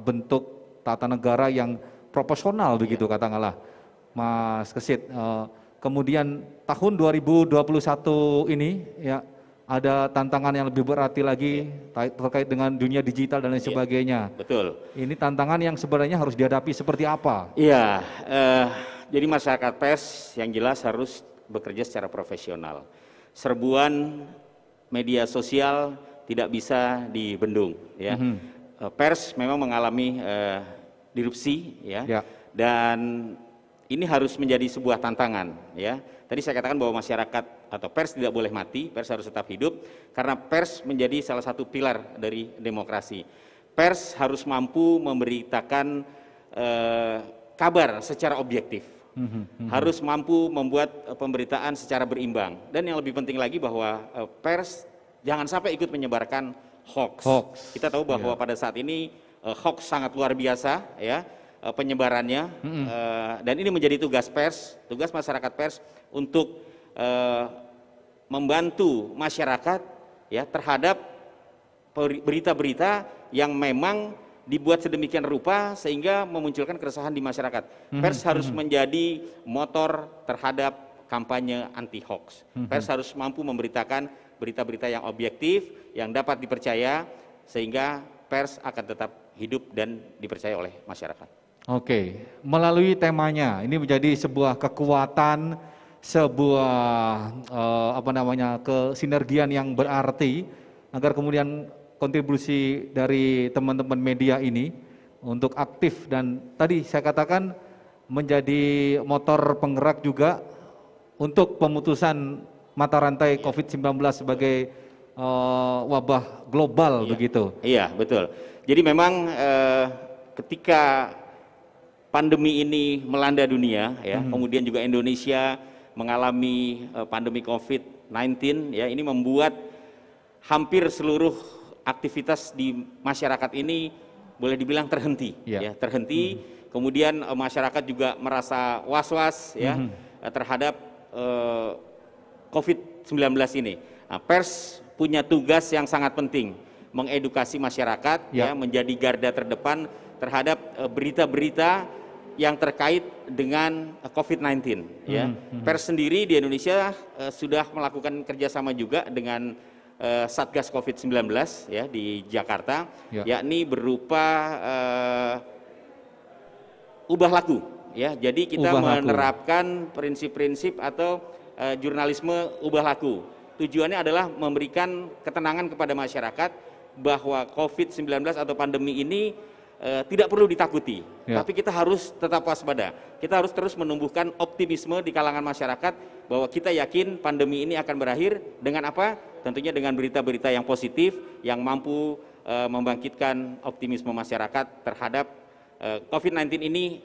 Speaker 1: bentuk tata negara yang proporsional begitu katakanlah, Mas Kesit. Kemudian tahun 2021 ini ya ada tantangan yang lebih berarti lagi terkait dengan dunia digital dan lain sebagainya.
Speaker 3: Betul.
Speaker 1: Ini tantangan yang sebenarnya harus dihadapi seperti apa?
Speaker 3: Iya, jadi masyarakat pers yang jelas harus bekerja secara profesional. Serbuan media sosial tidak bisa dibendung, ya. Pers memang mengalami disrupsi, ya, dan ini harus menjadi sebuah tantangan, ya. Tadi saya katakan bahwa masyarakat atau pers tidak boleh mati, pers harus tetap hidup, karena pers menjadi salah satu pilar dari demokrasi. Pers harus mampu memberitakan kabar secara objektif, harus mampu membuat pemberitaan secara berimbang, dan yang lebih penting lagi bahwa pers jangan sampai ikut menyebarkan hoax. Kita tahu bahwa pada saat ini hoax sangat luar biasa, ya, penyebarannya, dan ini menjadi tugas pers, tugas masyarakat pers untuk membantu masyarakat, ya, terhadap berita-berita yang memang dibuat sedemikian rupa sehingga memunculkan keresahan di masyarakat. Pers harus menjadi motor terhadap kampanye anti hoax. Pers harus mampu memberitakan berita-berita yang objektif, yang dapat dipercaya, sehingga pers akan tetap hidup dan dipercaya oleh masyarakat.
Speaker 1: Oke, melalui temanya ini menjadi sebuah kekuatan, sebuah kesinergian yang berarti agar kemudian kontribusi dari teman-teman media ini untuk aktif dan tadi saya katakan menjadi motor penggerak juga untuk pemutusan mata rantai COVID-19 sebagai wabah global begitu.
Speaker 3: Iya, betul. Jadi memang ketika pandemi ini melanda dunia, ya, kemudian juga Indonesia mengalami pandemi COVID-19, ya, ini membuat hampir seluruh aktivitas di masyarakat ini boleh dibilang terhenti, ya, terhenti. Kemudian masyarakat juga merasa was-was, ya, terhadap COVID-19 ini. Nah, pers punya tugas yang sangat penting, mengedukasi masyarakat, ya, menjadi garda terdepan terhadap berita-berita yang terkait dengan COVID-19. Ya. Pers sendiri di Indonesia sudah melakukan kerjasama juga dengan Satgas COVID-19, ya, di Jakarta, yakni berupa ubah laku, ya. Jadi kita menerapkan prinsip-prinsip atau jurnalisme ubah laku. Tujuannya adalah memberikan ketenangan kepada masyarakat bahwa COVID-19 atau pandemi ini tidak perlu ditakuti, tapi kita harus tetap waspada. Kita harus terus menumbuhkan optimisme di kalangan masyarakat bahwa kita yakin pandemi ini akan berakhir dengan apa? Tentunya dengan berita-berita yang positif yang mampu membangkitkan optimisme masyarakat terhadap COVID-19 ini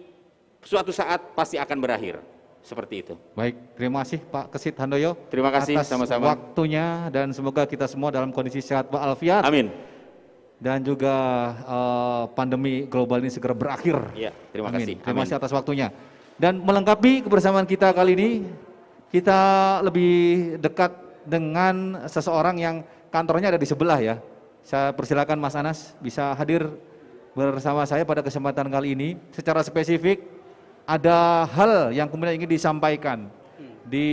Speaker 3: suatu saat pasti akan berakhir. Seperti itu.
Speaker 1: Baik, terima kasih Pak Kesit Handoyo.
Speaker 3: Terima kasih,
Speaker 1: atas
Speaker 3: sama-sama.
Speaker 1: waktunya dan semoga kita semua dalam kondisi sehat walafiat.
Speaker 3: Amin.
Speaker 1: Dan juga pandemi global ini segera berakhir.
Speaker 3: Iya, terima
Speaker 1: Amin.
Speaker 3: kasih.
Speaker 1: Terima kasih atas waktunya. Dan melengkapi kebersamaan kita kali ini, kita lebih dekat dengan seseorang yang kantornya ada di sebelah, ya. Saya persilakan Mas Anas bisa hadir bersama saya pada kesempatan kali ini. Secara spesifik ada hal yang kemudian ingin disampaikan di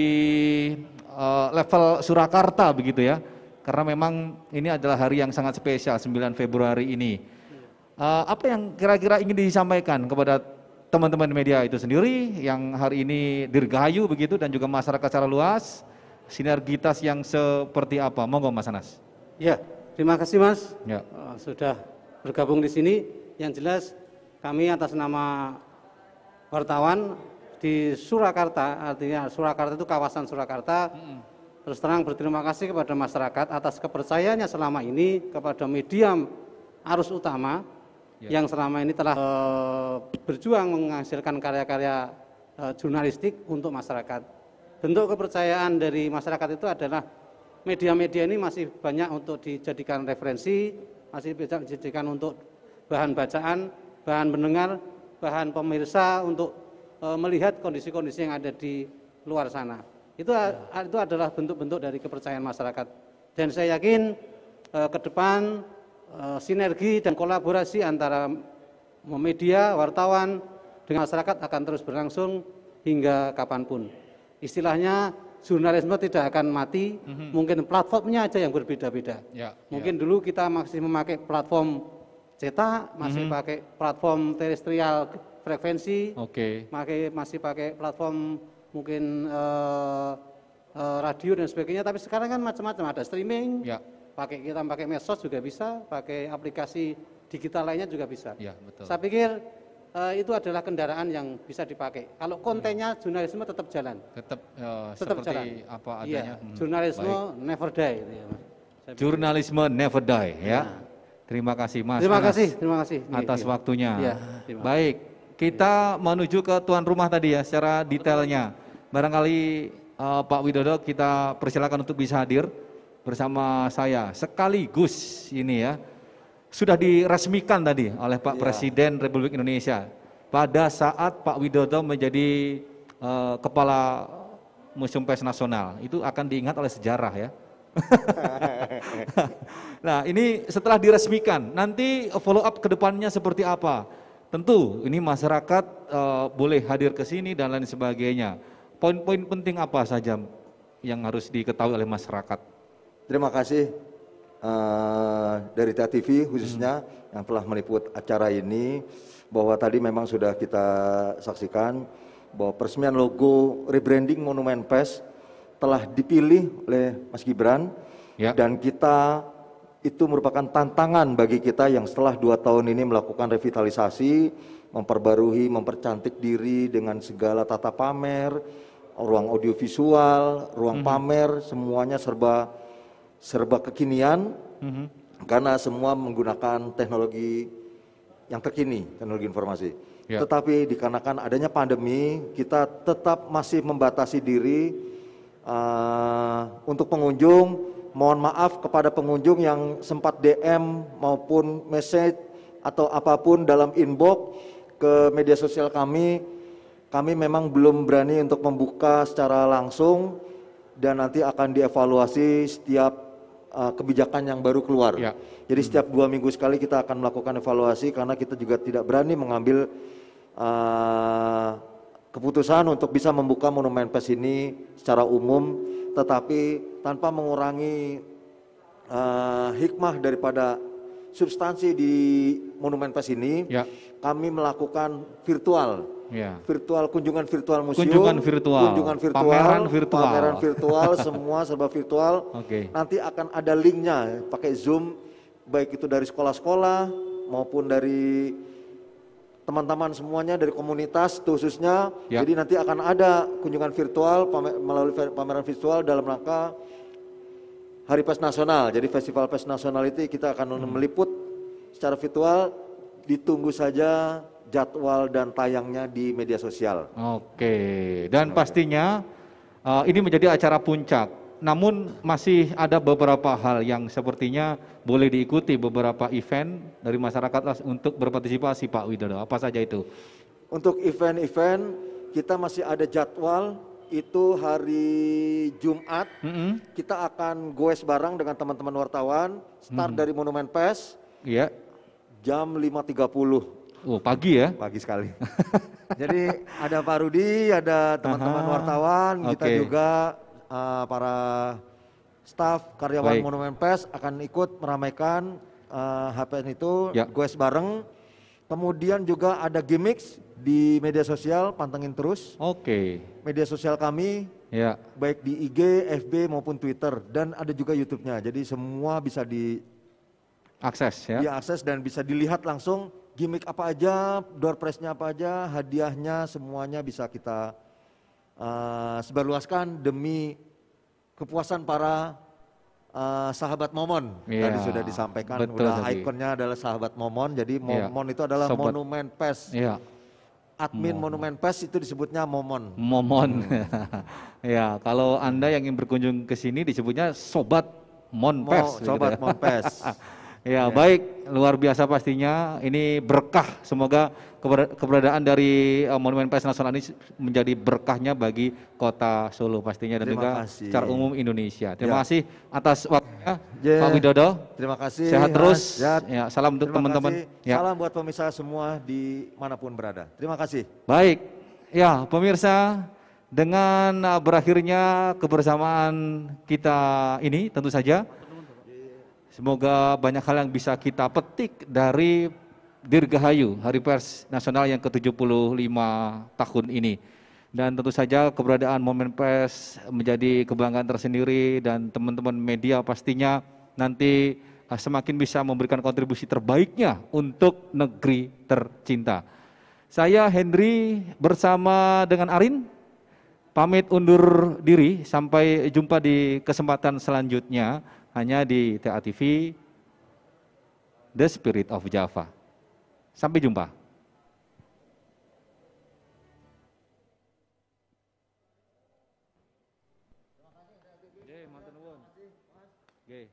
Speaker 1: level Surakarta begitu, ya. Karena memang ini adalah hari yang sangat spesial, 9 Februari ini. Apa yang kira-kira ingin disampaikan kepada teman-teman media itu sendiri yang hari ini dirgahayu begitu dan juga masyarakat secara luas, sinergitas yang seperti apa? Monggo Mas Anas.
Speaker 4: Ya, terima kasih Mas.
Speaker 1: Ya.
Speaker 4: Sudah bergabung di sini. Yang jelas kami atas nama wartawan di Surakarta, artinya Surakarta itu kawasan Surakarta, terus terang berterima kasih kepada masyarakat atas kepercayaannya selama ini kepada media arus utama yang selama ini telah berjuang menghasilkan karya-karya jurnalistik untuk masyarakat. Bentuk kepercayaan dari masyarakat itu adalah media-media ini masih banyak untuk dijadikan referensi, masih bisa dijadikan untuk bahan bacaan, bahan pendengar, bahan pemirsa untuk melihat kondisi-kondisi yang ada di luar sana. Itu adalah bentuk-bentuk dari kepercayaan masyarakat. Dan saya yakin ke depan sinergi dan kolaborasi antara media, wartawan, dengan masyarakat akan terus berlangsung hingga kapanpun. Istilahnya jurnalisme tidak akan mati, mungkin platformnya aja yang berbeda-beda. Mungkin dulu kita masih memakai platform cetak, masih pakai platform terestrial frekuensi, masih pakai platform mungkin radio dan sebagainya, tapi sekarang kan macam-macam, ada streaming, kita pakai medsos juga bisa, pakai aplikasi digital lainnya juga bisa. Saya pikir itu adalah kendaraan yang bisa dipakai. Kalau kontennya jurnalisme tetap jalan. Tetap
Speaker 1: seperti
Speaker 4: jalan.
Speaker 1: apa adanya.
Speaker 4: Jurnalisme never die. Gitu ya, Mas.
Speaker 1: Jurnalisme never die ya. Terima kasih Mas.
Speaker 4: Terima kasih
Speaker 1: atas waktunya.
Speaker 4: Terima.
Speaker 1: Baik, kita menuju ke tuan rumah tadi ya secara detailnya. Barangkali Pak Widodo kita persilakan untuk bisa hadir bersama saya sekaligus ini ya. Sudah diresmikan tadi oleh Pak Presiden Republik Indonesia pada saat Pak Widodo menjadi Kepala Museum Pers Nasional. Itu akan diingat oleh sejarah ya. Nah ini setelah diresmikan, nanti follow up ke depannya seperti apa? Tentu ini masyarakat boleh hadir ke sini dan lain sebagainya. Poin-poin penting apa saja yang harus diketahui oleh masyarakat?
Speaker 5: Terima kasih dari TV khususnya yang telah meliput acara ini, bahwa tadi memang sudah kita saksikan bahwa peresmian logo rebranding Monumen Pers telah dipilih oleh Mas Gibran dan kita itu merupakan tantangan bagi kita yang setelah 2 tahun ini melakukan revitalisasi, memperbarui, mempercantik diri dengan segala tata pamer, ruang audiovisual, ruang pamer, semuanya serba kekinian karena semua menggunakan teknologi yang terkini, teknologi informasi. Tetapi dikarenakan adanya pandemi, kita tetap masih membatasi diri untuk pengunjung. Mohon maaf kepada pengunjung yang sempat DM maupun message atau apapun dalam inbox ke media sosial kami memang belum berani untuk membuka secara langsung dan nanti akan dievaluasi setiap kebijakan yang baru keluar. Jadi setiap 2 minggu sekali kita akan melakukan evaluasi karena kita juga tidak berani mengambil keputusan untuk bisa membuka Monumen Pers ini secara umum, tetapi tanpa mengurangi hikmah daripada substansi di Monumen Pers ini. Kami melakukan virtual. Kunjungan virtual museum, kunjungan virtual, pameran virtual, semua serba virtual. Nanti akan ada linknya, pakai Zoom, baik itu dari sekolah-sekolah maupun dari teman-teman semuanya, dari komunitas khususnya. Jadi nanti akan ada kunjungan virtual melalui pameran virtual dalam rangka Hari Pers Nasional. Jadi Festival Pers Nasional itu kita akan meliput secara virtual. Ditunggu saja jadwal dan tayangnya di media sosial.
Speaker 1: Dan pastinya ini menjadi acara puncak. Namun masih ada beberapa hal yang sepertinya boleh diikuti, beberapa event dari masyarakat untuk berpartisipasi Pak Widodo. Apa saja itu?
Speaker 5: Untuk event-event kita masih ada jadwal, itu hari Jumat. Kita akan goes bareng dengan teman-teman wartawan, start dari Monumen Pers. Jam 5.30.
Speaker 1: Pagi ya?
Speaker 5: Pagi sekali. Jadi ada Pak Rudi, ada teman-teman wartawan, kita juga para staf karyawan Monumen Pers akan ikut meramaikan HPN itu, goes bareng. Kemudian juga ada gimmicks di media sosial, pantengin terus. Media sosial kami, baik di IG, FB maupun Twitter, dan ada juga YouTube-nya. Jadi semua bisa diakses dan bisa dilihat langsung gimmick apa aja, door prize-nya apa aja, hadiahnya semuanya bisa kita sebarluaskan demi kepuasan para sahabat Momon. Tadi sudah disampaikan, udah ikonnya adalah sahabat Momon, jadi Momon itu adalah monumen PES. Admin Monumen PES itu disebutnya Momon.
Speaker 1: Momon. Ya, kalau Anda yang ingin berkunjung ke sini disebutnya Sobat Monpes.
Speaker 5: Sobat Monpes.
Speaker 1: Ya, baik, luar biasa pastinya. Ini berkah, semoga keberadaan dari Monumen PES Nasional ini menjadi berkahnya bagi Kota Solo pastinya dan juga secara umum Indonesia. Terima kasih atas waktunya Pak Widodo.
Speaker 5: Terima kasih.
Speaker 1: Sehat terus. Ya, salam untuk teman-teman. Ya.
Speaker 5: Salam buat pemirsa semua di manapun berada. Terima kasih.
Speaker 1: Baik, ya pemirsa, dengan berakhirnya kebersamaan kita ini tentu saja semoga banyak hal yang bisa kita petik dari Dirgahayu Hari Pers Nasional yang ke-75 tahun ini. Dan tentu saja keberadaan Monumen Pers menjadi kebanggaan tersendiri dan teman-teman media pastinya nanti semakin bisa memberikan kontribusi terbaiknya untuk negeri tercinta. Saya Henry bersama dengan Arin pamit undur diri, sampai jumpa di kesempatan selanjutnya hanya di TA TV The Spirit of Java. Sampai jumpa. Oke.